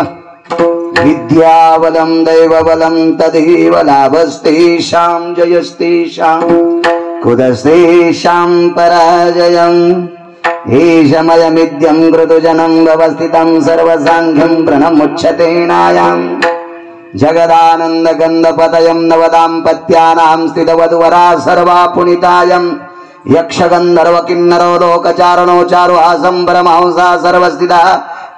विद्याबलं दैवबलं तदेव लाभस्तेषां जयस्तेषां कुतस्तेषां पराजयम् एषमयमिद्यं कृतजनं व्यवस्थितं सर्वसाङ्ख्यं प्रणमुच्यते नायाम् जगदानन्दगन्धपतयं नवदाम्पत्यानां स्थितवधूवरा सर्वा पुनितायं यक्षगन्धर्वकिन्नरो लोकचारणो चारुहासं परमहंसा सर्वस्थितः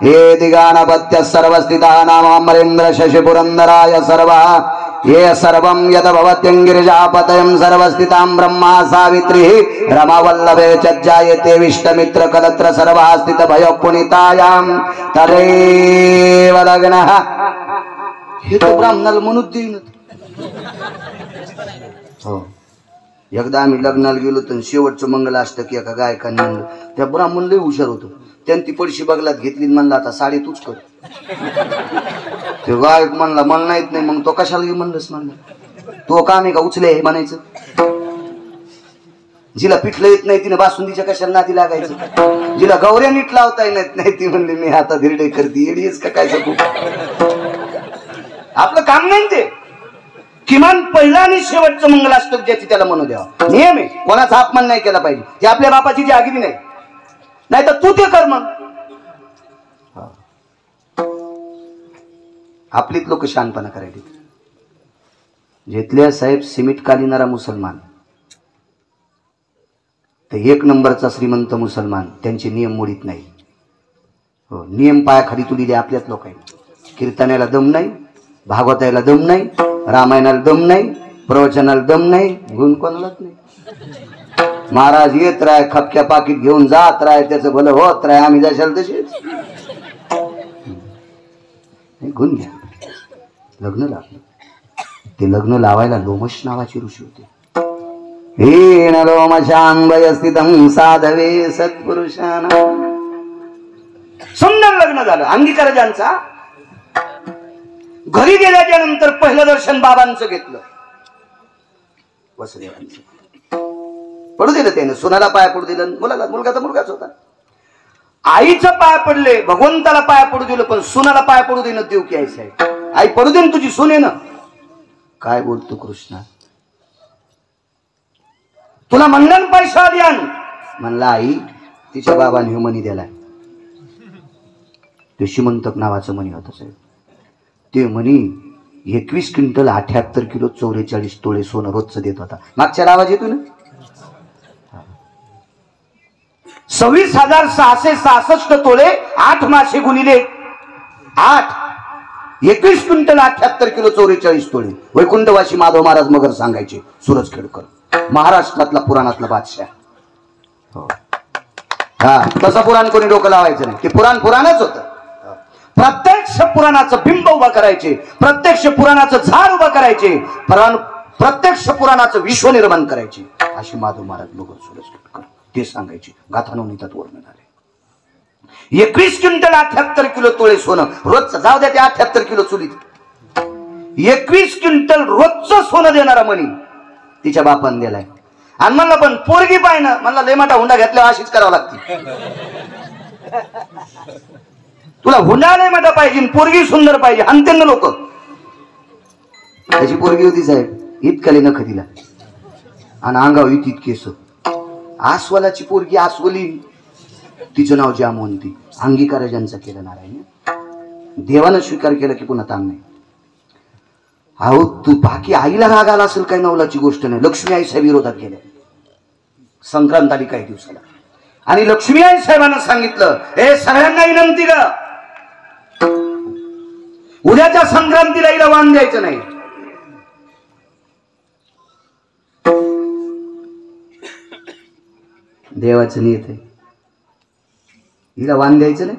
हे दिगानपत्यः सर्वस्थितः नामामरेन्द्र शशिपुरन्दराय सर्वः ये सर्वं यद भवत्यङ्गिरिजापतयं सर्वस्थितां ब्रह्मा सावित्री रमावल्लभे चज्जायते विष्टमित्र कलत्र सर्वः स्थितभयो पुनितायां तदेव लग्नः. हे तो ब्राह्मणाला म्हणूच देईन. हो, एकदा आम्ही लग्नाला गेलो तर शेवटचं मंगलाष्टक एका गायकाने म्हणलं. त्या ब्राह्मण लय हुशार होतो. त्यांनी ती पडशी बगलात घेतली, म्हणला आता साडी तूच कर. ते गायक म्हणला मला नाहीत नाही. मग तो कशाला घे म्हणलंस? म्हणलं तो काम आहे का उचले म्हणायचं? जिला पिठलं येत नाही तिने बासुंदीच्या कशाला नादी लागायचं? जिला गौऱ्या नीट लावता येत नाही ती म्हणली मी आता धिरडे करते. येडीच का काय सकू? आपलं काम नाही ते. किमान पहिला आणि शेवटचं मंगलाष्टक ज्याची त्याला म्हणू द्यावा. नियम आहे, कोणाचा अपमान नाही केला पाहिजे. ती आपल्या बापाची जी आगिरी नाही, नाही तर तू ते कर. मग आपलीच लोक शहाणपणा करायचे. घेतल्या साहेब सिमेंट कालिनारा मुसलमान, तर 1 नंबरचा श्रीमंत मुसलमान, त्यांचे नियम मोडीत नाही. हो, नियम पायाखाली तुडीले आपल्याच लोकांनी. कीर्तनाला दम नाही, भागवताला दम नाही, रामायणाला दम नाही, प्रवचनाला दम नाही, गुण कोणालाच नाही. महाराज येत राय, खपक्या पाकिट घेऊन जात राय, त्याचं भलं होत राय, आम्ही जाशाल तसेच. गुण घ्या. लग्न लावलं. ते लग्न लावायला लोमश नावाचे ऋषी होते. हे न लोमशांबयस्थितं साधवे सत्पुरुषाना. सुंदर लग्न झालं. अंगीकार ज्यांचा. घरी गेल्याच्या नंतर पहिलं दर्शन बाबांचं घेतलं. वसुदेवांचं पडू दिलं त्याने, सुनाला पाया पडू दिलं, मुलाला, मुलगा तर मुलगाच होता. आईचं पाया पडले, भगवंताला पाया पडू दिलं, पण सुनाला पाया पडू देणं देऊ की आई साहेब, आई पडू दे तुझी सून आहे ना. काय बोलतो कृष्णा, तुला म्हणलं पैसा द्या, म्हणला आई तिच्या बाबाने मनी दिलाय, ते श्रीमंतक नावाचं मनी होतं साहेब, ते मनी 21 क्विंटल 78 किलो 44 तोळे सोनं रोजचं देत होता. मागच्या आवाज येतो ना, 26,666 तोळे 8 मासे गुणिले 8, 21 क्विंटल 78 किलो 44 तोळे. वैकुंठवासी माधव महाराज मगर सांगायचे, सूरज खेडकर, महाराष्ट्रातला पुराणातला बादशाह. हो हा, तसं पुराण कोणी डोकं लावायचं नाही, ते पुराणच होतं. प्रत्यक्ष पुराणाचं बिंब उभा करायचे, प्रत्यक्ष पुराणाचं झाड उभं करायचे, प्रत्यक्ष पुराणाचं विश्व निर्माण करायचे, अशी माधव महाराज मगर सूरज खेडकर ते सांगायचे. गाथानवनीतात वर्णन आले. 21 क्विंटल 78 किलो तोळे सोनं रोजचं, जाऊ द्या ते 78 किलो चुलीत, 21 क्विंटल रोजचं सोनं देणारा मणी तिच्या बापाने दिलाय. आणि म्हणलं पण पोरगी पाहिजे ना, म्हणला लय मोठा हुंडा घेतल्यावर अशीच करावं लागते, तुला हुंडा लय मोठा पाहिजे, पोरगी सुंदर पाहिजे, आणते ना लोक. त्याची पोरगी होती साहेब, इतकाली नख तिला आणि अंगाव इतकी केस. आस्वलाची पोरगी आस्वली, तिचं नाव जामवंती. अंगीकार ज्यांचा केलं नारायण, देवानं स्वीकार केला की पुन्हा ताण नाही. अहो तू बाकी आईला राग आला असेल काही नवलाची गोष्ट नाही. लक्ष्मी आई साहेब विरोधात गेल्या, संक्रांत आली काही दिवसाला, आणि लक्ष्मी आई साहेबांना सांगितलं, हे सगळ्यांना विनंती का, उद्याच्या संक्रांतीला हिला वाण द्यायचं नाही. देवाचं नियत आहे, हिला वाण द्यायचं नाही.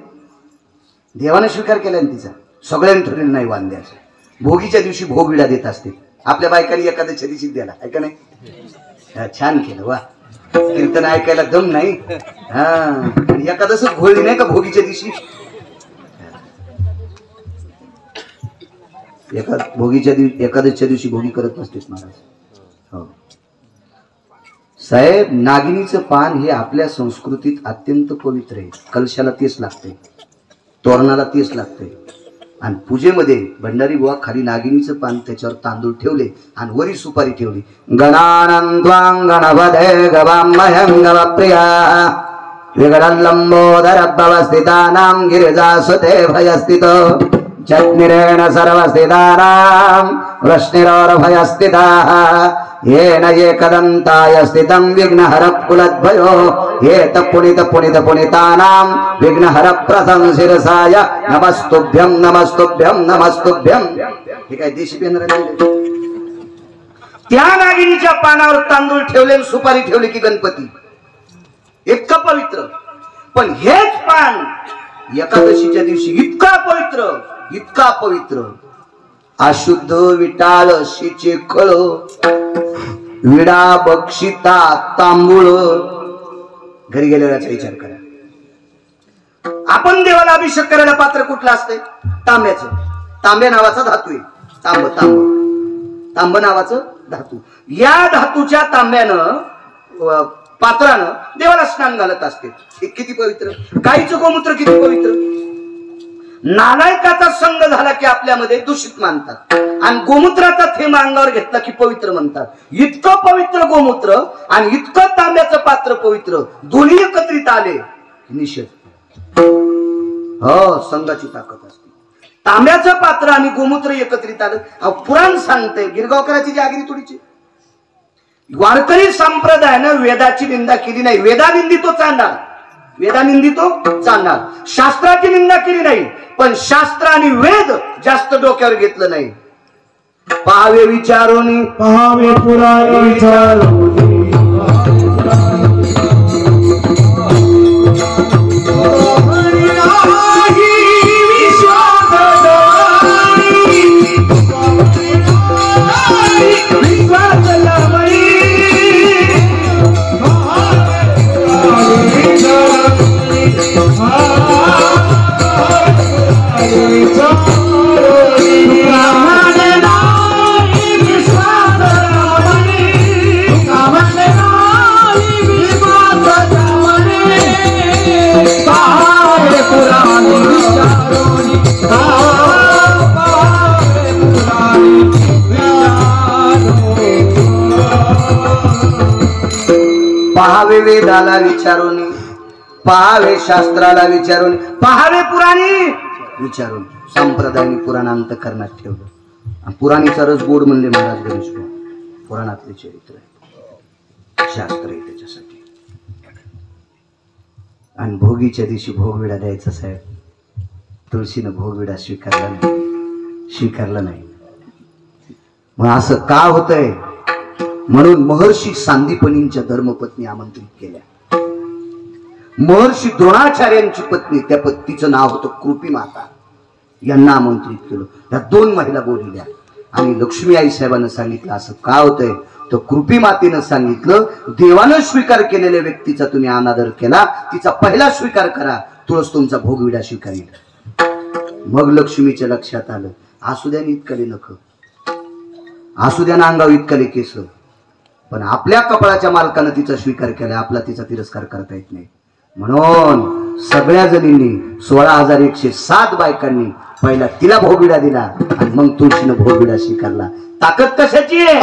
देवानं स्वीकार केला ना तिचा, सगळ्यांनी ठरलेलं नाही वाण द्यायचं. भोगीच्या दिवशी भोगविडा देत असते आपल्या बायकांनी, एखाद्याच्या दिवशी द्याला, ऐका नाही. छान केलं वा, कीर्तन ऐकायला दम नाही. हा, एखादंच भोळी नाही का भोगीच्या दिवशी, एखाद्याच्या दिवशी भोगी करत नसतेच महाराज. हो साहेब, नागिनीचं पान हे आपल्या संस्कृतीत अत्यंत पवित्र आहे. कलशाला तेच लागते, तोरणाला तेच लागते, आणि पूजेमध्ये भंडारी बुवा खाली नागिनीचं पान, त्याच्यावर तांदूळ ठेवले आणि वरी सुपारी ठेवली. गणानंत्वां गणपते गवामह्यं गवप्रिया विगडल्लंबोदर भवस्थितानां गिरिजासुते भयस्थितो चत्निरेण सर्वस्थितानां वृष्णिरोर्भयस्थिताः येन एकदन्ताय स्थितं विघ्नहरकुलद्वयो येत पुनित पुनित पुनितानां विघ्नहरप्रसं शिरसाय नमस्तुभ्यं नमस्तुभ्यं नमस्तुभ्यं. हे काय देशी पेंद्र त्या नागिनीच्या पानावर तांदूळ ठेवले, सुपारी ठेवली की गणपती इतकं पवित्र. पण हेच पान एकादशीच्या दिवशी इतका पवित्र, इतका पवित्र, अशुद्ध विटाळ शिचे खळ विडा बक्षिता तांबूळ. घरी गेल्यावर याचा विचार करा. आपण देवाला अभिषेक करायला पात्र कुठलं असते? तांब्याचं. तांब्या नावाचा धातू आहे. तांब तांब तांब नावाचं धातू. या धातूच्या तांब्यानं पात्रानं देवाला स्नान घालत असते. हे किती पवित्र. गाईचं गोमूत्र किती पवित्र. नालायकाचा संग झाला की आपल्यामध्ये दूषित मानतात, आणि गोमूत्राचा थेंब अंगावर घेतला की पवित्र म्हणतात. इतकं पवित्र गोमूत्र आणि इतकं तांब्याचं पात्र पवित्र, दोन्ही एकत्रित आले निषेध. हो, संघाची ताकद असते. तांब्याचं पात्र आणि गोमूत्र एकत्रित आलं. पुराण सांगते गिरगावकरांची जागरी तुडीची. वारकरी संप्रदायानं वेदाची निंदा केली नाही. वेदा निंदितो चांडाळ, वेदा निंदितो चांडाळ. शास्त्राची निंदा केली नाही, पण शास्त्र आणि वेद जास्त डोक्यावर घेतलं नाही. पाहावे विचारोनी, पाहावे पुराणे विचारोनी, पहावे वेदाला विचारून, पहावे शास्त्राला विचारून, पहावे पुराणी विचारून. संप्रदायाने पुराणांत करण्यात ठेवलं. पुराणीचा रस गोड म्हणले महाराज गणेश. पुराणातले चरित्र आहे, शास्त्र आहे त्याच्यासाठी. आणि भोगीच्या दिवशी भोगविडा द्यायचा साहेब. तुळशीनं भोगविडा स्वीकारला नाही. मग असं का होतंय? म्हणून महर्षी सांदीपनींच्या धर्मपत्नी आमंत्रित केल्या. महर्षी द्रोणाचार्यांची पत्नी, त्या पत्नीचं नाव होतं कृपी माता, यांना आमंत्रित केलं. त्या 2 महिला बोलल्या. आणि लक्ष्मी आई साहेबांना सांगितलं असं का होतंय? तर कृपी मातेनं सांगितलं, देवानं स्वीकार केलेल्या व्यक्तीचा तुम्ही अनादर केला, तिचा पहिला स्वीकार करा, तुळस तुमचा भोगविडा स्वीकारेल. मग लक्ष्मीच्या लक्षात आलं, आसुद्याने इतकले नख, आसुद्यानं अंगावर इतकले केस, पण आपल्या कपाळाच्या मालकानं तिचा स्वीकार केला, आपला तिचा तिरस्कार करता येत नाही. म्हणून सगळ्या जणींनी 16,107 बायकांनी पहिला तिला भोगविडा दिला आणि मग तुळशीनं भोगविडा स्वीकारला. ताकद कशाची आहे?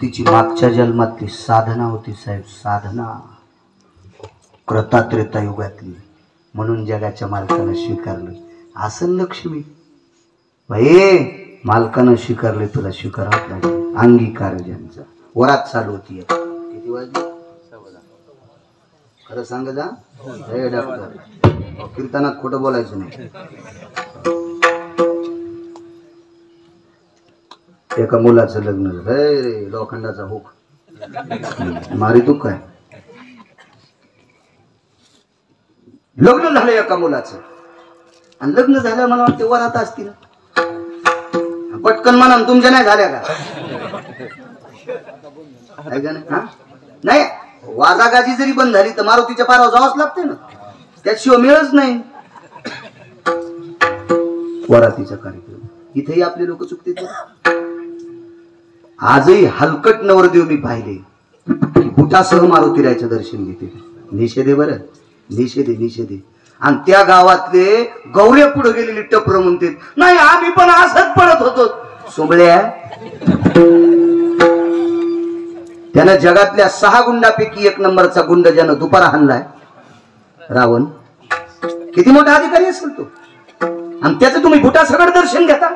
तिची मागच्या जन्मातली साधना होती साहेब, साधना कृतात्रेता युगातली. म्हणून जगाच्या मालकानं स्वीकारलं. असं लक्ष्मी बाई, मालकानं स्वीकारले, तुला स्वीकारावं लागेल. अंगीकार ज्यांचा वरात चालू होती. किती वाजली? खरं सांग जा हे डॉक्टर, कीर्तनात खोटं बोलायचं नाही. एका मुलाचं लग्न झालं रे, लोखंडाचा हुक मारी तू काय. लग्न झालं एका मुलाचं, आणि लग्न झालं मला वाटते वरात असतील. पटकन म्हणा तुमच्या नाही झाल्या का? नाही, वाजागाजी जरी बंद झाली तर मारुतीच्या पारावर जावंच लागते ना, त्याशिवाय मिळच नाही. वरातीचा कार्यक्रम इथेही आपले लोक चुकते. आजही हलकट नवरदेव मी पाहिले बुटासह मारुतीरायचं दर्शन घेते. निषेधे बरं, निषेधे. आणि त्या गावातले गौऱ्या पुढे गेलेली टपर म्हणते, नाही आम्ही पण असंच पडत होतो. सोबळ्या, त्यानं जगातल्या 6 गुंडापैकी 1 नंबरचा गुंड ज्यानं दुपारा हाणलाय रावण, किती मोठा अधिकारी असेल तो, आणि त्याचं तुम्ही बुटासकट दर्शन घेता.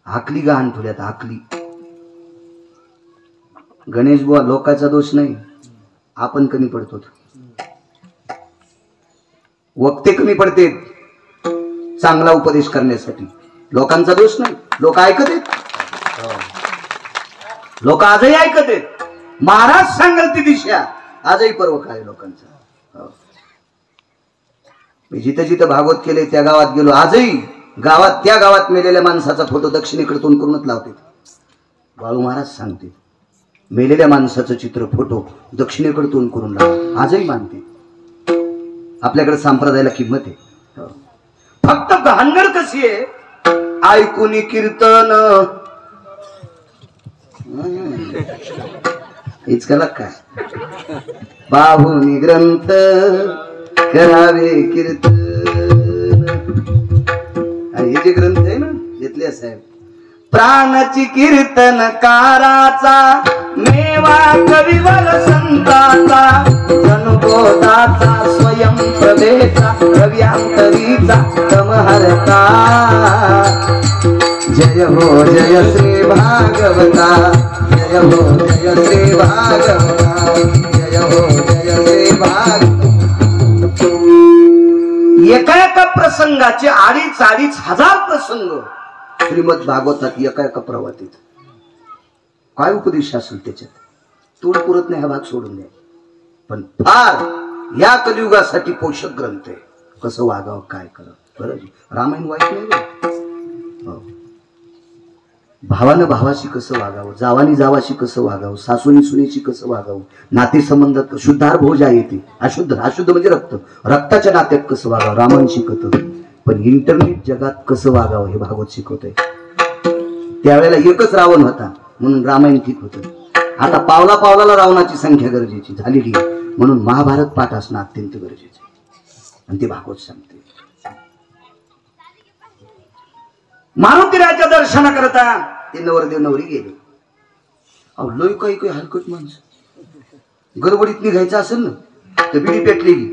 आकली गहाण ठेवल्यात, आकली. गणेश बुवा, लोकांचा दोष नाही, आपण कमी पडतो. वक्ते कमी पडते चांगला उपदेश करण्यासाठी, लोकांचा दोष नाही. लोक ऐकत आहेत, लोक आजही ऐकत आहेत. महाराज सांगाल ती दिशा आजही पर्व काय लोकांचा. जिथं जिथं भागवत केले त्या गावात गेलो, आजही गावात त्या गावात मेलेल्या माणसाचा फोटो दक्षिणेकडे तोंड करूनच लावते. बाळू महाराज सांगते, मेलेल्या माणसाचं चित्र फोटो दक्षिणेकडे तोंड करून लाव. आजही मानते. आपल्याकडे संप्रदायाला किंमत आहे. फक्त भानगड कशी आहे, ऐकून कीर्तन इचकला काय पाहुनी ग्रंथ करावे कीर्तन. हे जे ग्रंथ आहे ना घेतले साहेब, प्राणाची कीर्तनकाराचा मेवा कविवर संताचा जनुबोधाचा स्वयं प्रभेचा रव्यांतरीचा तमहरता. जय हो जय श्री भागवता, जय हो जय श्री भागवता, जय हो जय श्री भागवता. एका प्रसंगाचे 2,500 प्रसंग श्रीमद भागवतात एका प्रवातीत. काय उपदेश असेल त्याच्यात, तोड पुरत नाही हा भाग सोडून द्या. पण फार या कलियुगासाठी पोषक ग्रंथ आहे. कसं वागावं काय करावं. बरं रामायण वाईट नाही बरं. भावानं भावाशी कसं वागावं, जावानी जावाशी कसं वागावं, सासूनी सुनेशी कसं वागावं, नातेसंबंधात शुद्धार भोजा येते, अशुद्ध अशुद्ध म्हणजे रक्त, रक्ताच्या नात्यात कसं वागावं रामायण शिकवतं. पण इंटरनेट जगात कसं वागावं हे भागवत शिकवतंय. त्यावेळेला एकच रावण होता म्हणून रामायण ठीक होतं. आता पावला पावलाला रावणाची संख्या गरजेची झालेली आहे म्हणून महाभारत पाठ असणं अत्यंत गरजेचं आहे. आणि ते भागवत सांगते. मारुतीराच्या दर्शनाकरता ते नवरदेव नवरी गेले. अहो लय काही काही हलकट माणसं गडबडीत निघायचं असेल ना तर बिडी पेटलेली,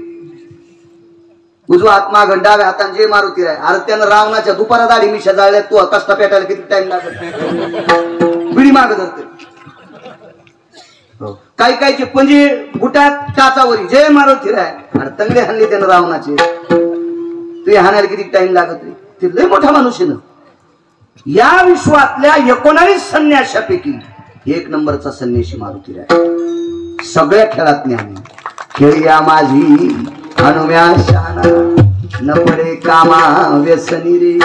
उजवा आत्मा घंटाव्या हातान जे मारुतीराय. अरे त्यानं रावणाच्या दुपारा दाढी मिशा जाळल्या, तू कष्टा पेटायला किती टाइम लागत. बिडी माग धरते. काही काहीचे पंजे बुटात टाचावरी जय मारुतीराय. अरे तंगडे हाणले त्यानं रावणाचे, तू हाणायला किती टाइम लागत. ते लय मोठा माणूस आहे ना. या विश्वातल्या 19 संन्याशापैकी 1 नंबरचा संन्यासी मारुतीराय. सगळ्या खेळात ज्ञानी. खेळया माझी हनुम्या शाना न पडे कामा व्यसनी रे.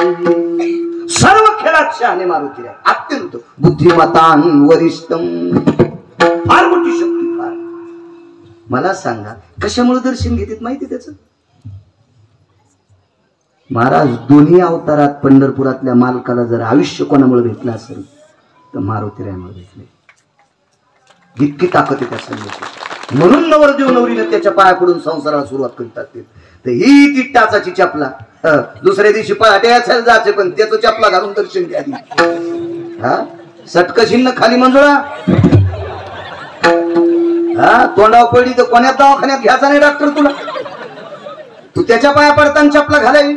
सर्व खेळात शहाणे मारुतीराय. अत्यंत बुद्धिमतान वरिष्ठम. फार मोठी शक्ती फार. मला सांगा कशामुळे दर्शन घेतात माहिती त्याचं. महाराज दोन्ही अवतारात पंढरपुरातल्या मालकाला जर आयुष्य कोणामुळे भेटलं असेल तर मारुतीरायामुळे भेटले. इतकी ताकद आहे त्या संन्यासाची. म्हणून नवरदेव नवरीने त्याच्या पाया पडून संसाराला सुरुवात करतात. तर ही ती टाचाची चपला. दुसऱ्या दिवशी पहाटे असायला जायचे पण त्याचं चपला घालून दर्शन घ्या. हा सटकशीन खाली मंजुळा. हा तोंडावर पडली तर कोण्यात दवाखान्यात घ्यायचा नाही डॉक्टर तुला. तू त्याच्या पाया पडताना चपला घालावी.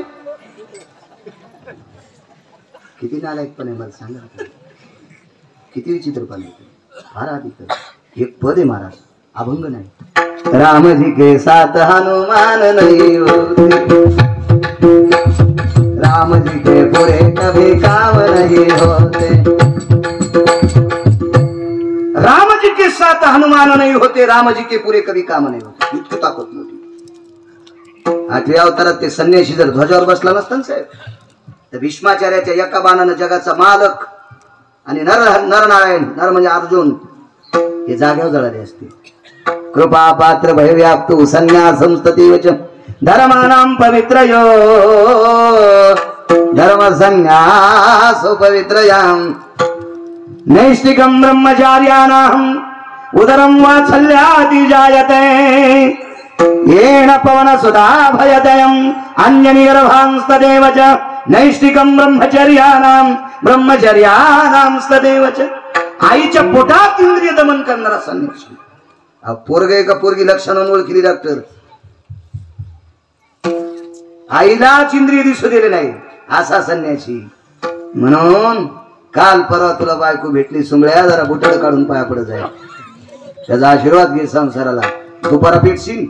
किती नालायकपणे मला सांगा. किती विचित्रपणे. फार अधिक एक पद आहे महाराज अभंग नाही. रामजी के साथ हनुमान नहीं होते, रामजी के पूरे कभी काम नहीं होते. रामजी के साथ हनुमान नहीं होते, रामजी के पूरे कभी काम नहीं होते. इतकी ताकद मोठी. 8व्या अवतारात ते संन्यासी जर ध्वजावर बसला नसता साहेब तर भीष्माचार्याच्या एका बाणानं जगाचा मालक आणि नरनारायण नर म्हणजे अर्जुन हे जाग्यावर जळाले असते. कृपा पात्र भयव्याप्त संन्यासं स्ततीवच धर्मानां पवित्रयो धर्म संन्यास पवित्रयां नैष्टिकं ब्रह्मचार्याणां उदरं वात्सल्याति जायते. येन पवन सुधा भयदयम् अन्यनिर्भांस्तदेव च नैष्टिकं ब्रह्मचर्यानां स्तदेव च. आईच्या पोटात इंद्रिय दमन करणारा संन्यासी. पोरगे का पोरगी लक्षणांवर ओळखली डॉक्टर. आईलाच इंद्रिय दिसू दिले नाही असा संन्यासी. म्हणून काल परवा तुला बायको भेटली सुंगळ्या जरा बुटड काढून पाया पडत जाईल. त्याचा आशीर्वाद घे संसाराला. दुपारा पेटशील.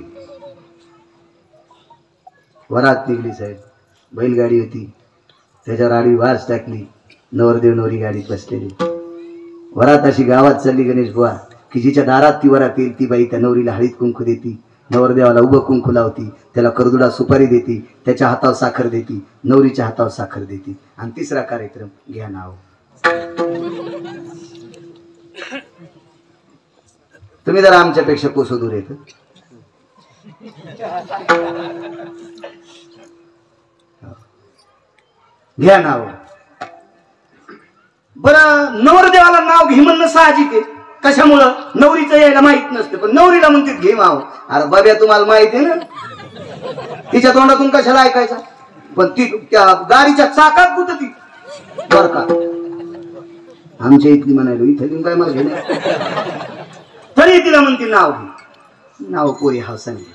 वरात निघली साहेब. बैलगाडी होती त्याच्यावर आडवी वास टाकली. नवरदेव नवरी गाडीत बसलेली. वरात अशी गावात चालली गणेश बुवा की जिच्या दारात ती वरात येईल ती बाई त्या नवरीला हळीत कुंकू देती. नवरदेवाला उभं कुंकू लावती. त्याला करदुडा सुपारी देती. त्याच्या हातावर साखर देती. नवरीच्या हातावर साखर देती. आणि तिसरा कार्यक्रम घ्या नाव. तुम्ही जरा आमच्यापेक्षा कोसो दूर येत. घ्या नाव. बरं नवरदेवाला नाव घे म्हणणं साहजिक आहे. कशामुळं नवरीचं यायला माहित नसते, पण नवरीला म्हणते घे माव. अरे बाब्या तुम्हाला माहिती आहे ना, तिच्या तोंडातून कशाला ऐकायचा. पण ती त्या गाडीच्या चाकात कुठं ती बर का आमच्या इथली म्हणायला इथं काय मला घेणे, तरी तिला म्हणते नाव घे. नाव पोरी हा सांगितलं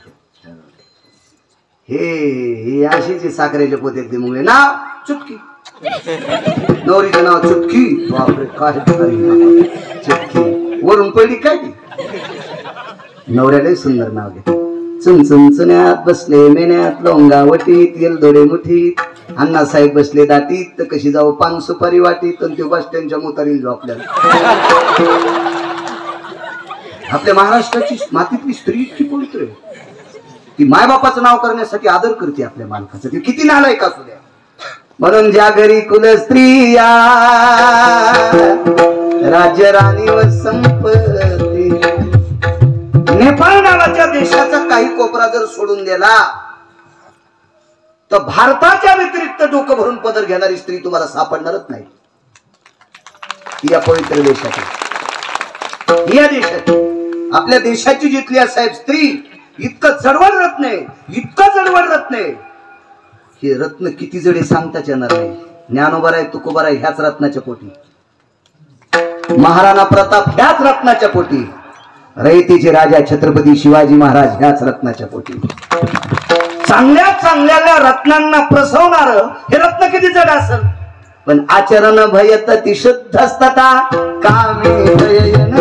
हे अशीचे साखरेचे पोते ते मुळे नाव चुटकी. नवरीचं नाव चुटकी. बापरे काय चुटकी वरून पडली काय ती. नवऱ्याला सुंदर नाव घेते. चुनचुनचुन्यात बसले मेन्यात लोंगावटीत येलदोडे मुठीत अण्णासाहेब बसले दाटीत तर कशी जाऊ पान सुपारी वाटीत आणि ते बस स्टँडच्या मोतारील जाऊ. आपल्याला आपल्या महाराष्ट्राची मातीतली स्त्री इतकी पवित्र आहे, ती मायबापाचं नाव करण्यासाठी आदर करते आपल्या मालकाचं, ती किती नालायक असू द्या. म्हणून ज्या घरी कुल स्त्रिया राज्य राणी व संपत्ती. नेपाळ नावाच्या देशाचा काही कोपरा जर सोडून दिला तर भारताच्या व्यतिरिक्त डोकं भरून पदर घेणारी स्त्री तुम्हाला सापडणारच नाही. या पवित्र देशात, या देशात, आपल्या देशाची जिथली साहेब स्त्री इतकं जडवड रत्न आहे, इतकं जडवड रत्न आहे. हे रत्न किती जडे सांगताच येणार नाही. ज्ञानोबा आहे तुकोबा आहे ह्याच रत्नाच्या पोटी, महाराणा प्रताप ह्याच रत्नाच्या पोटी, रयतेचे राजा छत्रपती शिवाजी महाराज ह्याच रत्नाच्या पोटी. चांगल्या चांगल्या रत्नांना प्रसवणार हे रत्न किती जड असेल, पण आचरण भयत ती शुद्ध असता कामे भयन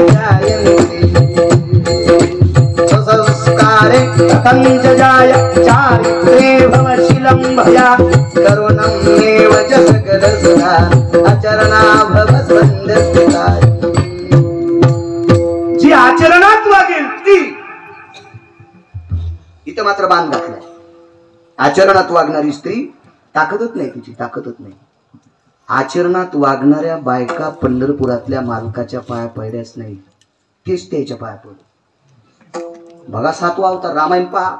संस्कारे तंजजाय चारित्रे भवशीलं भया करुणं एव जगदसदा आचरणा भव संदस्ता. जी आचरणात वागेल ती, इथं मात्र बांध घातलाय. आचरणात वागणारी स्त्री ताकदच नाही, तिची ताकदच नाही. आचरणात वागणाऱ्या बायका पंढरपुरातल्या मालकाच्या पाया पडल्याच नाही, तेच त्याच्या पाया पड. बघा 7वा अवतार रामायण पहा.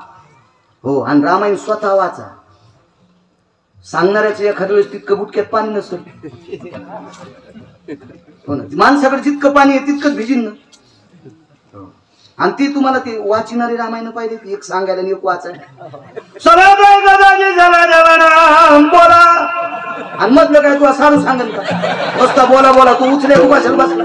हो, आणि रामायण स्वतः वाचा. सांगणाऱ्याचं एखाद्या वेळेस तितकं बुटक्यात पाणी नसतं. हो ना, माणसाकडे जितकं पाणी आहे तितकंच भिजीन ना. आणि ती तुम्हाला ते वाचणारे रामायण पाहिजे, एक सांगायला आणि एक वाचायला. बोला आणि मधलं काय तुला सारू सांगेल का, नुसता बोला बोला तू उचले तू बसेल बसला.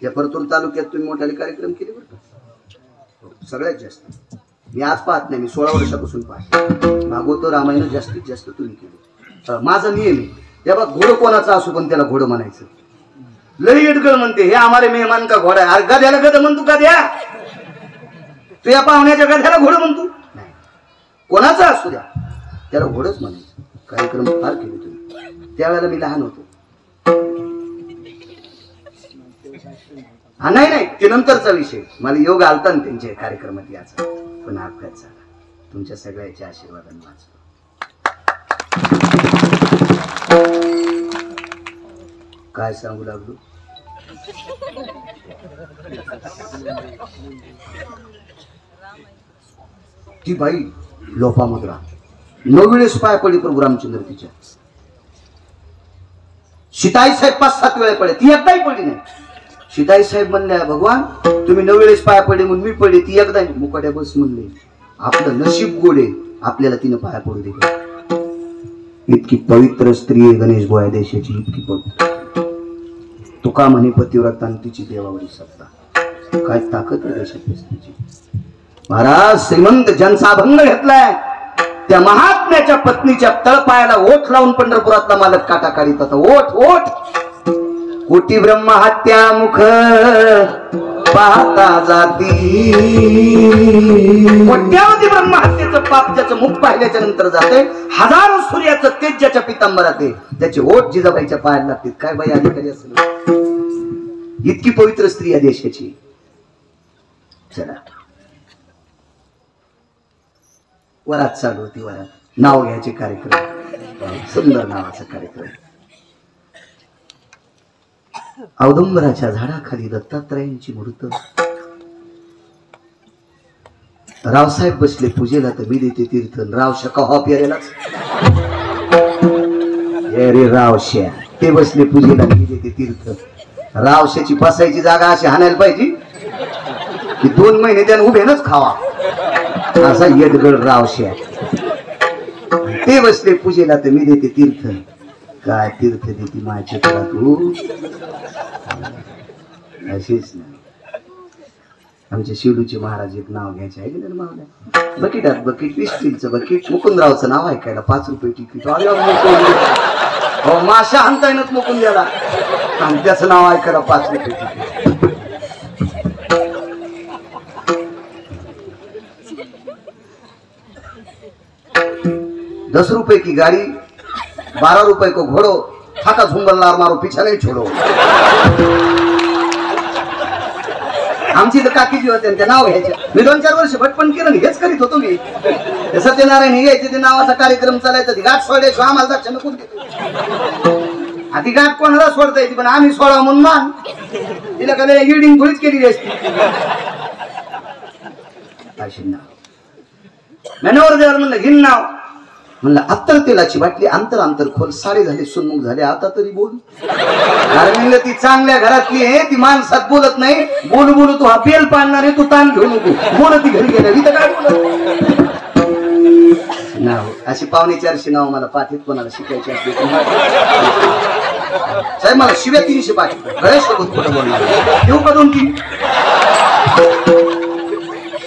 या परतूर तालुक्यात तुम्ही मोठाले कार्यक्रम केले बरं का, सगळ्यात जास्त. मी आज पाहत नाही, मी 16 वर्षापासून पाहतो. भागवत रामायण जास्तीत जास्त तुम्ही केले. माझा नियम आहे, तेव्हा घोडं कोणाचा असू पण त्याला घोडं म्हणायचं. लई इटगळ म्हणते हे आम्हारे मेहमान का घोडा आहे. गध्याला गध म्हणतो का द्या, तू या पाहुण्याच्या गध्याला घोडं म्हणतो नाही, कोणाचा असू द्या त्याला घोडच म्हणायचं. कार्यक्रम फार केले तुम्ही, त्यावेळेला मी लहान होतो. हा नाही नाही, ते नंतरचा विषय. मला योग आलता ना त्यांच्या कार्यक्रमात याचा, पण अपघात झाला. तुमच्या सगळ्याच्या आशीर्वादाने वाचलो. काय सांगू लागलो, ती बाई लोपामुद्रा 9 वेळेस पाय पडली प्रभू रामचंद्र तिच्या. सीताई साहेब 5-7 वेळा पडले, ती एकदाही पडली नाही. सीताई साहेब म्हणल्या भगवान तुम्ही 9 वेळेस पाया पडले म्हणून मी पडले, ती एकदा मुकाट्या बस म्हणले. आपलं नशीब गोडे, आपल्याला तिनं पाया पडू दे. इतकी पवित्र स्त्री आहे गणेश गोया देशाची, इतकी पवित्र. तुका म्हणे पतिव्रता तिची देवावरी सत्ता. काय ताकद आहे देशातल्या स्त्रीची. महाराज श्रीमंत ज्यांचा अभंग घेतलाय त्या महात्म्याच्या पत्नीच्या तळपायाला ओठ लावून पंढरपुरातला मालक काटा काढीत होता. ओठ ओठ. कोटी ब्रह्म हत्या मुख पाहता जाती. कोट्यावधी ब्रह्म हत्येचं पाप ज्याचं मुख पाहिल्याच्या नंतर जाते, हजारो सूर्याचं तेज ज्याच्या पितांबरात आहे त्याचे ओठ जिजाबाईच्या पायाला लागतील. काय बाई अधिकारी असेल, इतकी पवित्र स्त्री या देशाची. चला वरात चालू होती, वरात नाव घ्यायचे कार्यक्रम, सुंदर नावाचा कार्यक्रम. औदुंबराच्या झाडाखाली दत्तात्रयांची मूर्त. रावसाहेब बसले पूजेला तर मी देते तीर्थ. राव शका हॉप यायलाच अरे रावश्या ते बसले पूजेला गेले ते तीर्थ रावश्याची बसायची जागा अशी हाणायला पाहिजे की 2 महिने त्यानं उभेनच खावा असा येडगड रावश्या ते बसले पूजेला तर मी देते तीर्थ काय तीर्थ देते माझ्या तुला तू अशीच नाही आमचे शिवडूचे महाराज एक नाव घ्यायचे आहे की नाही मावल्या बकेटात बकेट 20 स्टीलचं बकेट मुकुंदरावचं नाव ऐकायला 5 रुपये तिकीट हो माशा आणता येणच मुकुंद्याला आणि त्याचं नाव ऐकायला 5 रुपये तिकीट 10 रुपये की गाड़ी 12 रुपये को घोड़ो थाका झुंबलनार मारो पीछा नहीं छोड़ो आमची तर काकी जी होते ते नाव घ्यायचे मी 2-4 वर्ष भटपण केलं हेच करीत होतो मी सत्यनारायण घ्यायचे ते नावाचा कार्यक्रम चालायचा ती गाठ सोडायची आम्हाला दक्षिण कोण देतो आधी गाठ कोणाला सोडता येते पण आम्ही सोडा म्हणून मान तिला कधी हिडिंग थोडीच केली असती अशी नाव मॅनवर जर म्हणलं घेईन नाव म्हणलं अत्तर तेलाची बाटली अंतर अंतर खोल सारे झाले सुन्मुख झाले आता तरी बोल अरे म्हणलं ती चांगल्या घरातली आहे ती माणसात बोलत नाही बोलू बोलू तू हा बेल पाळणार आहे तू ताण घेऊ नको बोल ती घरी गेल्या इथं काय बोलत नाव अशी 450 नाव मला पाठीत कोणाला शिकायची असली साहेब मला शिव्या 300 पाठीत गणेशोबत कुठं बोलणार देऊ का 2-3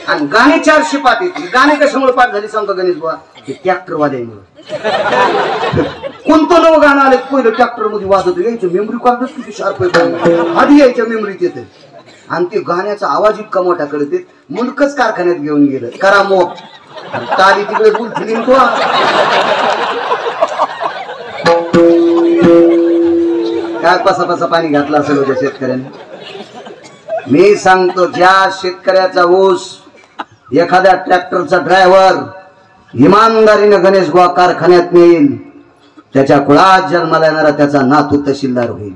आणि गाणे 400 पाठ येतील गाणे कशामुळे पाठ झाली सांगतो गणेश बुवा ते ट्रॅक्टर वाल्यामुळे कोणतं नवं गाणं आलं पहिलं ट्रॅक्टर मध्ये वाजत यायचं मेमरी कार्डच किती शार्प आहे आधी यायच्या मेमरीत येते आणि ते गाण्याचा आवाज इतका मोठा करते मुलकच कारखान्यात घेऊन गेलं करा मोप ताली तिकडे बोलतील तो काय पसा पाणी घातलं असेल होत्या शेतकऱ्याने मी सांगतो ज्या शेतकऱ्याचा ऊस एखाद्या ट्रॅक्टरचा ड्रायव्हर इमानदारीने गणेश बुवा कारखान्यात नेईल त्याच्या कुळात जन्माला येणारा त्याचा नातू तहसीलदार होईल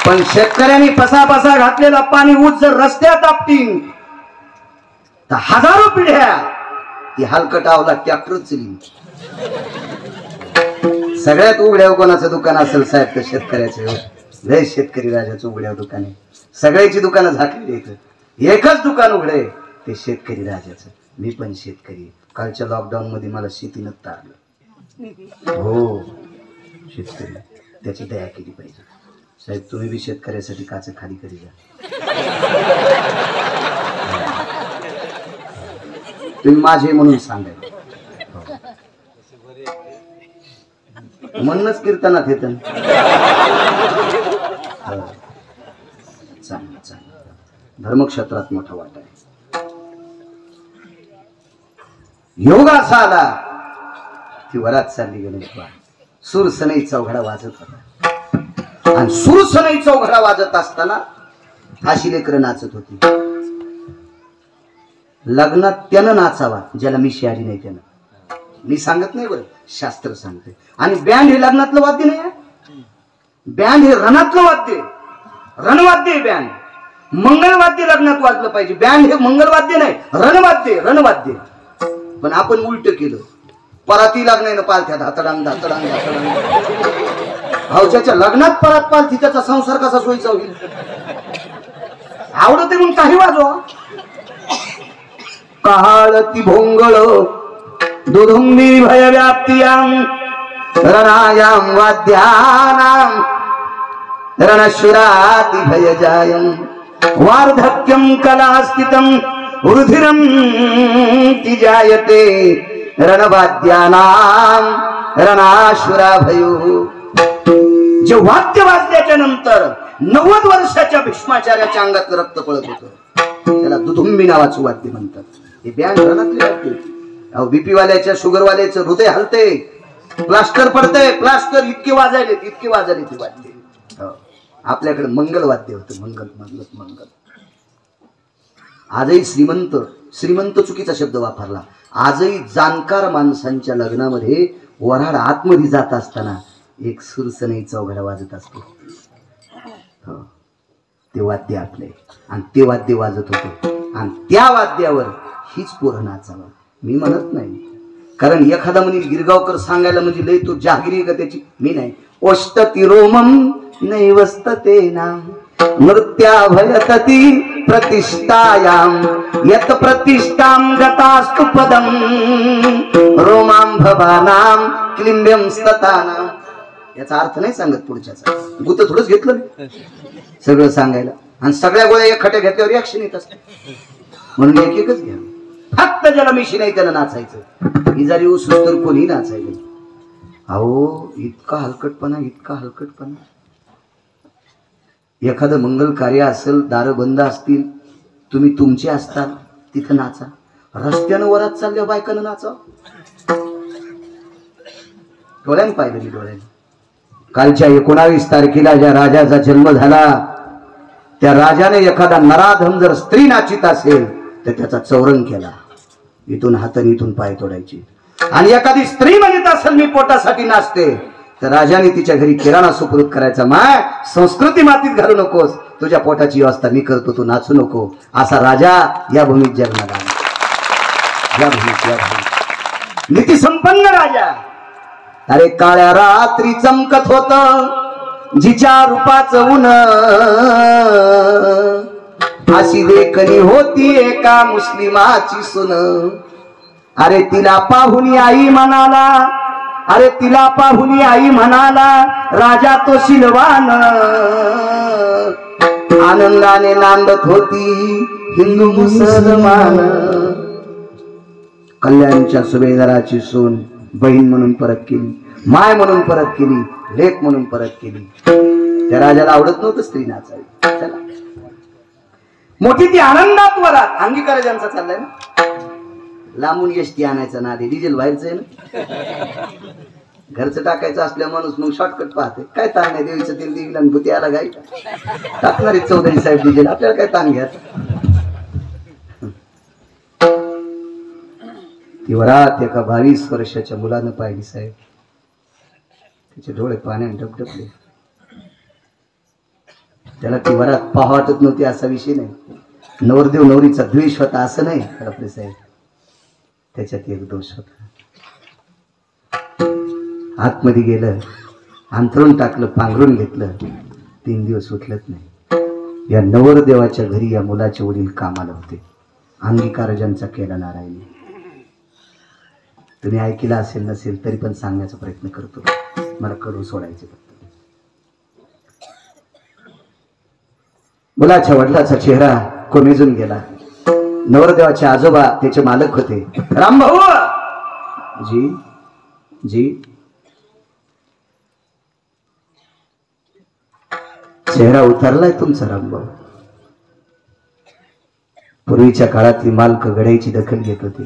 पण शेतकऱ्यांनी पसा घातलेला पाणी ऊस जर रस्त्यात आपटीन तर हजारो पिढ्या ती हलकटावला ट्रॅक्टर चली सगळ्यात उघड्याव कोणाचं दुकान असेल साहेब तर शेतकऱ्याचं लय शेतकरी राजाचं उघड्याव दुकान आहे सगळ्याची दुकानं झाकलेली आहेत एकच दुकान उघडे ते शेतकरी राजाचं मी पण शेतकरी कालच्या लॉकडाऊन मध्ये मला शेतीनं तारलं हो शेतकरी त्याची दया केली पाहिजे साहेब तुम्ही बी शेतकऱ्यासाठी काच खाली करी जा तुम्ही माझे म्हणून सांगाय म्हणूनच कीर्तनात येत चांगलं धर्मक्षेत्रात मोठा वाटा आहे योग असा आला ती वरात चालली गणेश बा सुरसनई चौघडा वाजत होता आणि सुरसनई चौघडा वाजत असताना अशी लेकरं नाचत होती लग्नात त्यानं नाचावा ज्याला मी आली नाही त्यानं मी सांगत नाही बरं शास्त्र सांगते आणि बँड हे लग्नातलं वाद्य नाही बँड हे रणातलं वाद्य रणवाद्य आहे बँड मंगलवाद्य लग्नात वाजलं पाहिजे बँड हे मंगलवाद्य नाही रणवाद्य पण आपण उलट केलं पराती लागणार पालथ्यात हातडांग भाऊच्या लग्नात परत पालथी त्याचा संसार कसा सोयीचा होईल आवडते म्हणून काही वाजवा कहाळती भोंगळ दुधुंबी भय व्याप्तियां रणायां वाद्यानां रणशुराति भयजायं वार्धक्यं कलास्थितं रुधिरं ति जायते रणवाद्यानां रणाशुरा भयो जे वाद्य वाजल्याच्या नंतर 90 वर्षाच्या भीष्माचार्याच्या अंगात रक्त पळत होतं त्याला दुधुंबी नावाचं वाद्य म्हणतात हे बँड रणातले वाद्य अहो बीपी वाल्याच्या शुगर वाल्याचं हृदय हलते प्लास्टर पडते प्लास्टर इतके वाजायले ते वाद्य आपल्याकडे मंगलवाद्य होतं मंगल आजही श्रीमंत चुकीचा शब्द वापरला आजही जाणकार माणसांच्या लग्नामध्ये वऱ्हाड आतमध्ये जात असताना एक सुरसनई चौघडा वाजत असतो ते वाद्य आपले आणि ते वाद्य वाजत होते आणि त्या वाद्यावर हीच पोरं नाचावं मी म्हणत नाही कारण एखादा म्हणे गिरगावकर सांगायला म्हणजे लय तो जागीरी का त्याची, मी नाही. ओष्टती रोमम नैवस्तते नाम नृत्याभयतती प्रतिष्ठायाम यत प्रतिष्ठाम गतास्तु पदम रोमाम भवानाम क्लिंब्यम स्ततानाम. याचा अर्थ नाही सांगत पुढच्याचा, गुत थोडंच घेतलं सगळं सांगायला, आणि सगळ्या गोळ्या एक खट्या घेतल्यावर रिॲक्शन येत असते. म्हणून एक एकच घ्या. फक्त ज्याला मिशी नाही त्याला नाचायचं, इजारी उसुस तर कोणी नाचायचं. अहो इतका हलकटपणा, इतका हलकटपणा. एखादं मंगल कार्य असेल, दार बंद असतील, तुम्ही तुमचे असताल तिथं नाचा. रस्त्यानं वरात चालल्या बायकानं नाचा. डोळ्यानं पाहिलं मी, डोळ्यानं. कालच्या 19 तारखेला ज्या राजाचा जन्म झाला त्या राजाने एखादा नराधम जर स्त्री नाचित असेल तर त्याचा चौरंग केला, इथून हात आणि इथून पाय तोडायचे. आणि एखादी स्त्री म्हणत असेल मी पोटासाठी नाचते तर राजाने तिच्या घरी किराणा सुपूर्द करायचा. माय संस्कृती मातीत घालू नकोस, तुझ्या पोटाची व्यवस्था मी करतो, तू नाचू नको. असा राजा या भूमीत जन्माला आला, या भूमीत नीती संपन्न राजा. अरे काळ्या रात्री चमकत होत जिच्या रूपाचं ऊन, अशी देखणी होती एका मुस्लिमाची सून. अरे तिला पाहुनी आई म्हणाला, अरे तिला पाहुनी आई म्हणाला राजा तो शिलवान. आनंदाने नांदत होती हिंदू मुसलमान. कल्याणच्या सुभेदाराची सून बहीण म्हणून परत केली, माय म्हणून परत केली, लेक म्हणून परत केली. त्या राजाला आवडत नव्हतं स्त्री नाचावी. चला मोठी ती आनंदात वरात. अंगीकार ज्यांचा चाललाय ना, लांबून एसटी आणायचा ना, डिझेल बाहेरचं आहे ना, घरचं टाकायचं असल्या माणूस मग शॉर्टकट पाहते. काय ताण नाही, देवीचं तेल देवीला भूती आला गाय टाकणारे चौधरी साहेब डिझेल, आपल्याला काय ताण घ्या. ती वरात एका 22 वर्षाच्या मुलानं पाहिली साहेब. त्याचे डोळे पाण्याने डबडबले. त्याला ती वरात पाहा वाटत नव्हती असा विषय नाही. नवरदेव नवरीचा द्वेष होता असं नाही आपले साहेब, त्याच्यात एक दोष होता. आतमध्ये गेलं, अंथरून टाकलं, पांघरून घेतलं, 3 दिवस उठलत नाही. या नवरदेवाच्या घरी या मुलाचे वडील कामाला होते. अंगीकार ज्यांचा केला नारायण. तुम्ही ऐकलं असेल नसेल तरी पण सांगण्याचा प्रयत्न करतो, मला कडू सोडायचे. मुलाच्या वडिलाचा चेहरा कोमेजून गेला. नवरदेवाचे आजोबा त्याचे मालक होते. रामभाऊ जी जी. चेहरा उतरलाय तुमचा रामभाऊ. पूर्वीच्या काळातली मालक गड्याची दखल घेत होते.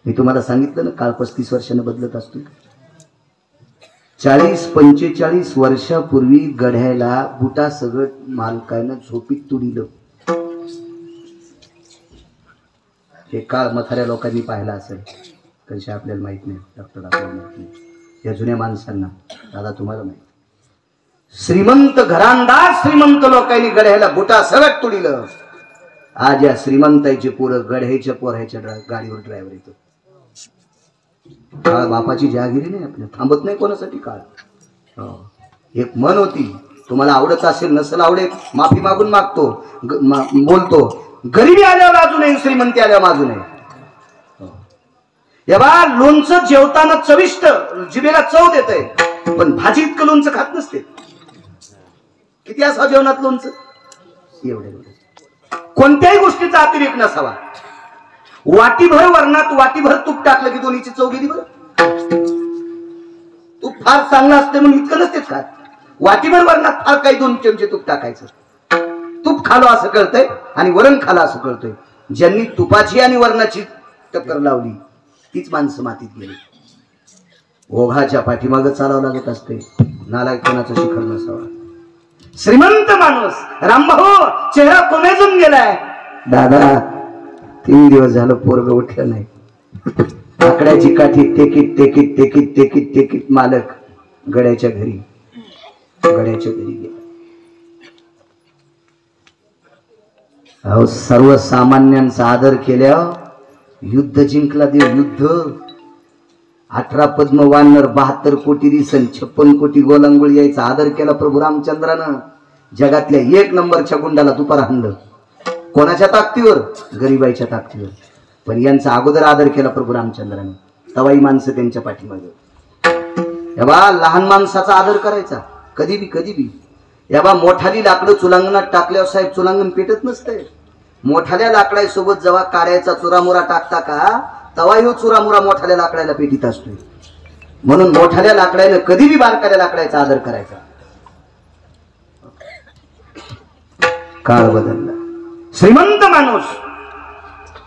मी तुम्हाला सांगितलं ना, काळ 35 वर्षानं बदलत असतो. 40-45 वर्षापूर्वी गड्याला बुटा सगळं मालकानं झोपीत तुडिलं. हे काळ म्हाताऱ्या लोकांनी पाहिला असेल, कशी आपल्याला माहित नाही, डॉक्टर आपल्याला माहित नाही, या जुन्या माणसांना. दादा तुम्हाला माहित, श्रीमंत घरांदाज श्रीमंत लोकांनी गड्याला बुटा सगळं तुडिलं. आज या श्रीमंताचे पोरं गड्याच्या पोराच्या गाडीवर ड्रायव्हर येतो. काळ बापाची जहागिरी नाही, आपल्या थांबत नाही कोणासाठी काळ. एक मन होती, तुम्हाला आवडत असेल नसेल आवडेल माफी मागून मागतो, बोलतो. गरिबी आल्यावर बाजू नाही, श्रीमंती आल्यावर बाजू नाही. या बा लोणचं जेवताना चविष्ट, जिभेला चव देतंय, पण भाजी इतकं लोणचं खात नसते. किती असावं जेवणात लोणचं? एवढे. कोणत्याही गोष्टीचा अतिरेक नसावा. वाटीभर वरणात वाटीभर तूप टाकलं की दोन्हीची चव गेली बरं. तूप फार चांगलं असते म्हणून इतकं नसतेच खात. वाटीभर वरणात फार काही 2 चमचे तूप टाकायचं. तूप खालो असं कळतंय आणि वरण खाला असं कळतंय. ज्यांनी तुपाची आणि वरणाची टक्कर लावली तीच माणसं मातीत गेली. ओघाच्या पाठीमागं चालावं लागत असते. नालायकपणाचं शिखर नसावा. श्रीमंत माणूस रामभाऊ चेहरा कोमेजून गेलाय. दादा 3 दिवस झालं पोरग उठलं नाही. आकड्याची काठी टेकीत टेकीत टेकीत टेकीत टेकीत मालक गड्याच्या घरी गेला. अहो सर्वसामान्यांचा आदर केल्यावर युद्ध जिंकला देव, युद्ध. 18 पद्म वानर, 72 कोटी रिसन, 56 कोटी गोलांगुळ यायचा आदर केला प्रभू रामचंद्रानं. जगातल्या 1 नंबरच्या गुंडाला दुपार हाणलं. कोणाच्या ताकदीवर? गरीबाईच्या ताकदीवर. पण यांचा अगोदर आदर केला प्रभू रामचंद्राने. तवाई माणसं त्यांच्या पाठीमागे. याबा लहान माणसाचा आदर करायचा कधी बी, कधी बी. याबा मोठाली लाकडं चुलांगणात टाकल्यावर साहेब चुलांगण पेटत नसतंय. मोठाल्या लाकडासोबत जेव्हा काड्याचा चुरामुरा टाकता का, तवा ह्यो चुरामुरा मोठाल्या लाकडाला पेटीत असतोय. म्हणून मोठाल्या लाकडाने कधी बी बारकाल्या लाकडाचा आदर करायचा. काळ बदलला. श्रीमंत माणूस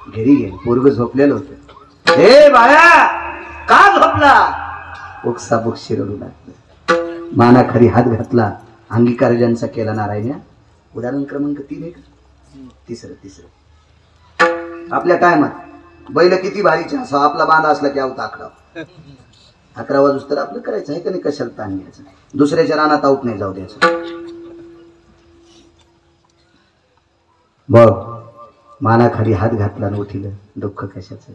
घरी गेले, पोरग झोपलेलं होतं. हे बाया का झोपला? ओक्साबोक्स शिरडू लागलं. मानाखाली हात घातला. अंगीकार ज्यांचा केला नारायण. उदाहरण क्रमांक 3 आहे का? तिसरं. आपल्या टायमात बैल किती भारीचे असो, आपला बांधा असला की आवता 11 वाजूस तर आपलं करायचं आहे का नाही. कशाला ताण घ्यायचं, दुसऱ्याच्या रानात आऊत नाही जाऊ द्यायचं. बघ मानाखाली हात घातला न उठिलं. दुःख कशाचं?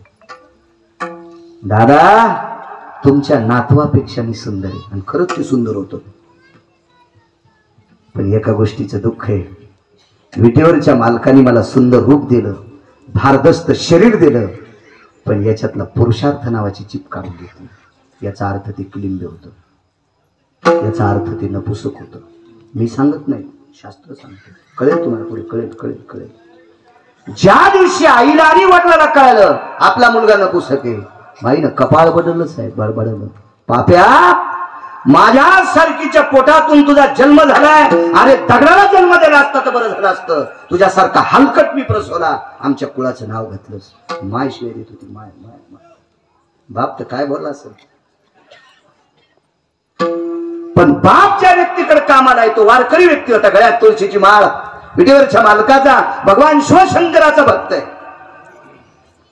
दादा तुमच्या नातवापेक्षा मी सुंदर आहे. आणि खरंच ते सुंदर होतो. पण एका गोष्टीचं दुःख आहे, विटेवरच्या मालकाने मला सुंदर रूप दिलं, भारदस्त शरीर दिलं, पण याच्यातला पुरुषार्थ नावाची चिप काढून घेतली. याचा अर्थ ते कुलिंबे होतं, याचा अर्थ ते नपुसक होतं. मी सांगत नाही, शास्त्र सांगतो. कळेल तुम्हाला पुढे, कळेल कळेल कळेल. ज्या दिवशी आईला आणि वडिलांना कळलं आपला मुलगा नपुसक आहे, बाईनं कपाळ बदललं साहेब, बडबडलं. पाप्या माझ्या सारखीच्या पोटातून तुझा जन्म झालाय. अरे दगडाला जन्म दिला असता तर बरं झालं असतं. तुझ्यासारखा हलकट मी प्रसवला. आमच्या कुळाचं नाव घातलंस. माय शिवाय देत होती. माय माय माय. बाप तर काय बोलला असेल. पण बाप ज्या व्यक्तीकडे कामाला आहे तो वारकरी व्यक्ती होता. गळ्यात तुळशीची माळ, विटेवरच्या मालकाचा, भगवान शिवशंकराचा भक्त आहे.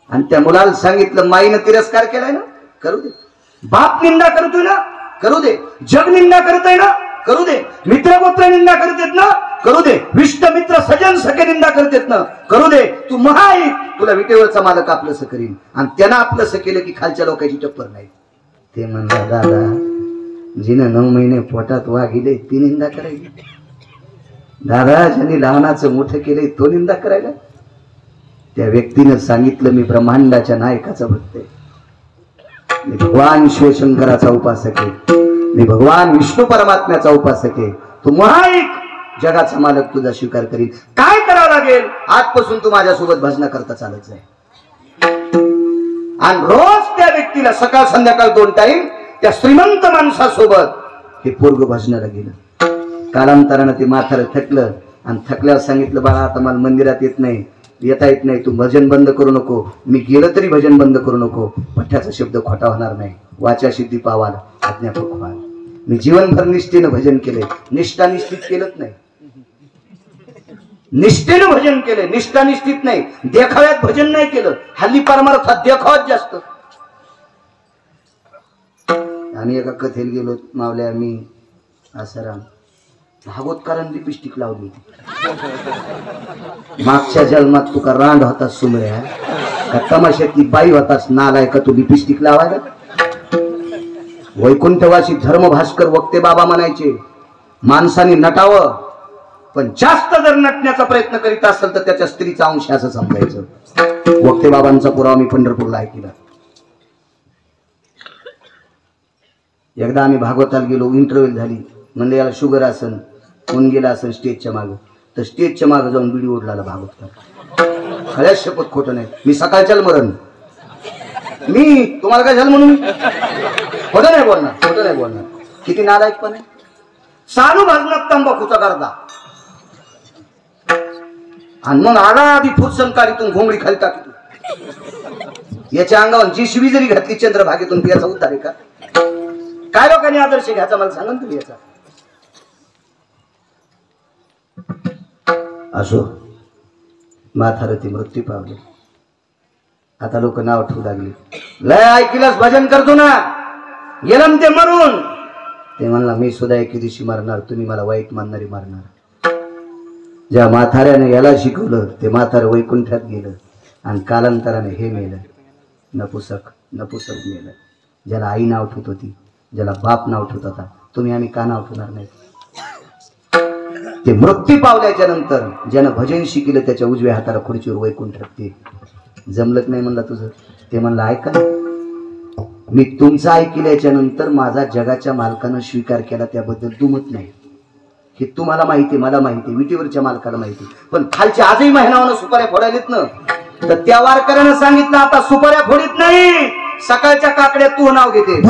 आणि त्या मुलाला सांगितलं, माईनं तिरस्कार केलाय ना, करू दे. बाप निंदा करतोय ना, करू दे. जग निंदा करतोय ना, करू दे. मित्रपुत्र निंदा करतेत ना, करू दे. विष्ट मित्र सजन सखे निंदा करतेत ना, करू दे. तू महाईक, तुला विटेवरचा मालक आपलंसं करीन. आणि त्यानं आपलंसं केलं की खालच्या लोकांची टप्पर नाही. ते म्हणला, दादा जिनं 9 महिने पोटात वागिले ती निंदा करायची. दादा ज्यांनी लहानाचं मोठं केलंय तो निंदा करायला. त्या व्यक्तीनं सांगितलं, मी ब्रह्मांडाच्या नायकाचा भक्त आहे, मी भगवान शिवशंकराचा उपासक आहे, मी भगवान विष्णू परमात्म्याचा उपासक आहे. तू महाईक, जगाचा मालक तुझा स्वीकार करील. काय करावं लागेल? आजपासून तू माझ्यासोबत भजन करता चालत जाय. आणि रोज त्या व्यक्तीला सकाळ संध्याकाळ 2 टाइम त्या श्रीमंत माणसासोबत हे पोरग भजनाला गेलं. कालांतरानं ते म्हातारं थकलं. आणि थकल्यावर सांगितलं, बाळा आता मला मंदिरात येता येत नाही, तू भजन बंद करू नको. मी गेलं तरी भजन बंद करू नको. पठ्याचा शब्द खोटा होणार नाही. वाचा सिद्धी पावाल, अज्ञापक व्हाल. मी जीवनभर निष्ठेनं भजन केले. निष्ठा निश्चित केलंच नाही, निष्ठेनं भजन केले, निष्ठा निश्चित नाही. देखाव्यात भजन नाही केलं. हल्ली परमार्थात देखावाच जास्त. आम्ही एका कथेत गेलो, मावल्या मी आसाराम, भागवतकारांनी लिपस्टिक लावली होती. मागच्या जन्मात तुका रांड होतास सुमऱ्या, का तमाशातली बाई होतास नालाय का तू लिपस्टिक लावायला? वैकुंठवासी धर्मभास्कर वक्ते बाबा म्हणायचे, माणसाने नटावं, पण जास्त जर नटण्याचा प्रयत्न करीत असेल तर त्याच्या स्त्रीचा अंश असं समजायचं. वक्ते बाबांचा पुरावा मी पंढरपूरला ऐकला. एकदा आम्ही भागवताला गेलो, इंटरव्ह्यू झाली. म्हणजे याला शुगर असन, कोण गेला असेल स्टेजच्या मागं, तर स्टेजच्या मागं जाऊन बिडी ओढला भागवतकार. खऱ्याच शपथ खोटं नाही. मी सकाळच्याला मरण, मी तुम्हाला काय झालं म्हणून खोटं नाही बोलणार, खोटं नाही बोलणार. किती नालायक पण आहे. चालू भाजनात तंबाखूचा करता आणि मग आला आधी फुटसन काढीतून घोंगडी खाली टाकी. याच्या अंगावर जी शिवी जरी घातली चंद्रभागेतून याचा उद्धार आहे का? काय लोकांनी आदर्श घ्यायचा मला सांगा तुम्ही याचा. असो, माथारती मृत्यू पावले. आता लोक नाव ठेवू लागली, लय ऐकिलास भजन करतो ना, गेलं ते मरून. ते म्हणला, मी सुद्धा एके दिवशी मारणार, तुम्ही मला वाईट मानणारी मारणार. ज्या म्हाताऱ्याने याला शिकवलं ते म्हातारं वैकुंठात गेलं आणि कालांतराने हे मेलं. नपुसक नपुसक मेलं. ज्याला आई नाव ठेवत होती, ज्याला बाप नाव ठेवत होता, तुम्ही आम्ही का नाव ठेवणार नाही? ते मृत्यू पावल्याच्या नंतर ज्यानं भजन शिकलं त्याच्या उजव्या हाताला खुर्चीवर वैकुंठ ठेवते. जमलंच नाही म्हणला तुझं. ते म्हणलं ऐका, मी तुमचं ऐकल्याच्या नंतर माझा जगाच्या मालकानं स्वीकार केला, त्याबद्दल दुमत नाही. हे तुम्हाला माहिती, मला माहिती, विटीवरच्या मालकाला माहिती. पण खालच्या आजही महिनावानं सुपाऱ्या फोडायलेत ना, तर त्या वारकऱ्यानं सांगितलं आता सुपाऱ्या फोडीत नाही, सकाळच्या काकड्यात तू नाव घेते.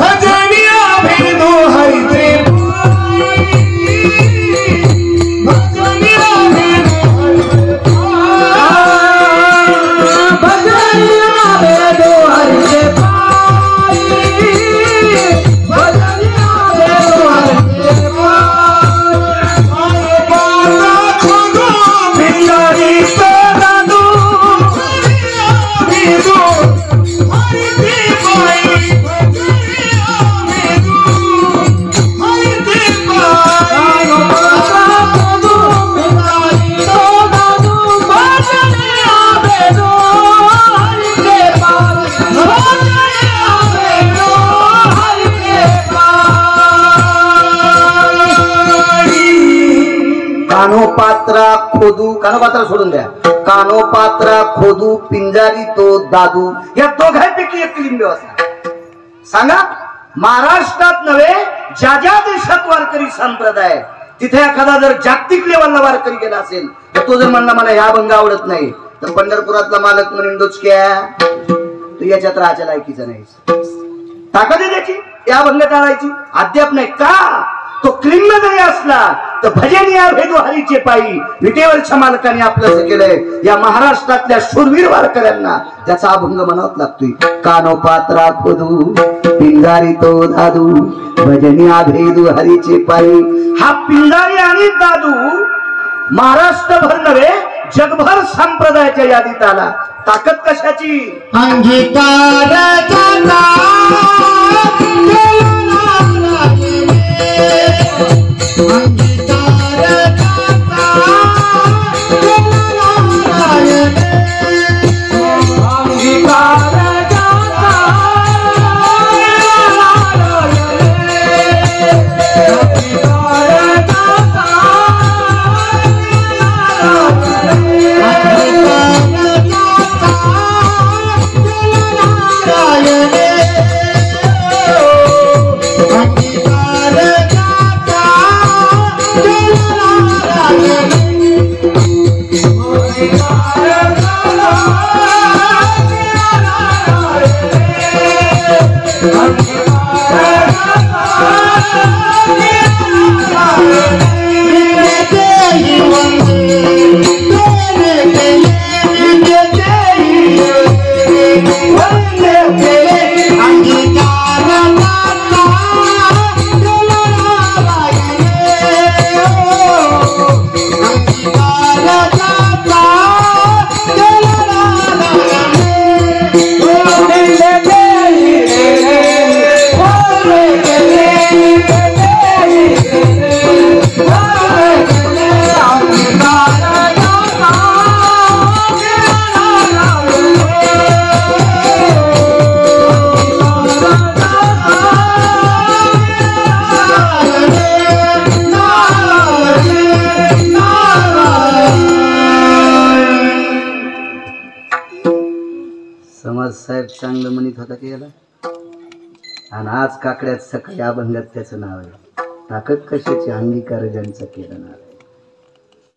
कानोपात्रा खोदू, कानोपात्रा सोडून द्या, कानोपात्रा खोदू पिंजारी तो दादू, या दोघांपैकी एक लिंब असणार. सांगा, महाराष्ट्रात नव्हे ज्या ज्या देशात वारकरी संप्रदाय, तिथे एखादा जर जागतिक लेवलला वारकरी गेला असेल, तर तो जर म्हणला मला ह्या अभंग आवडत नाही, तर पंढरपुरातला मालक म्हणून डोचक्या तू याच्यात राहायच्या लायकीचा नाही. ताकद आहे त्याची या अभंग टाळायची? अद्याप नाही. का? तो क्लिंग जरी असला तर भजन या भेदू हरीचे पायी विटेवरच्या मालकाने आपलं केलंय. या महाराष्ट्रातल्या शूरवीर वारकऱ्यांना त्याचा अभंग म्हणावाच लागतोय. कानोपात्रा खोदू पिंजारी तो दादू, भजनिया भेदू हरीचे पायी. हा पिंजारी आणि दादू महाराष्ट्रभर नव्हे जगभर संप्रदायाच्या यादीत आला. ताकद कशाची? अंगीकार साहेब चांगलं म्हणत होता की याला, आणि आज काकड्यात सकाळी अभंगात त्याचं नाव आहे. ताकद कशाची? अंगीकार ज्यांचा केला नाव.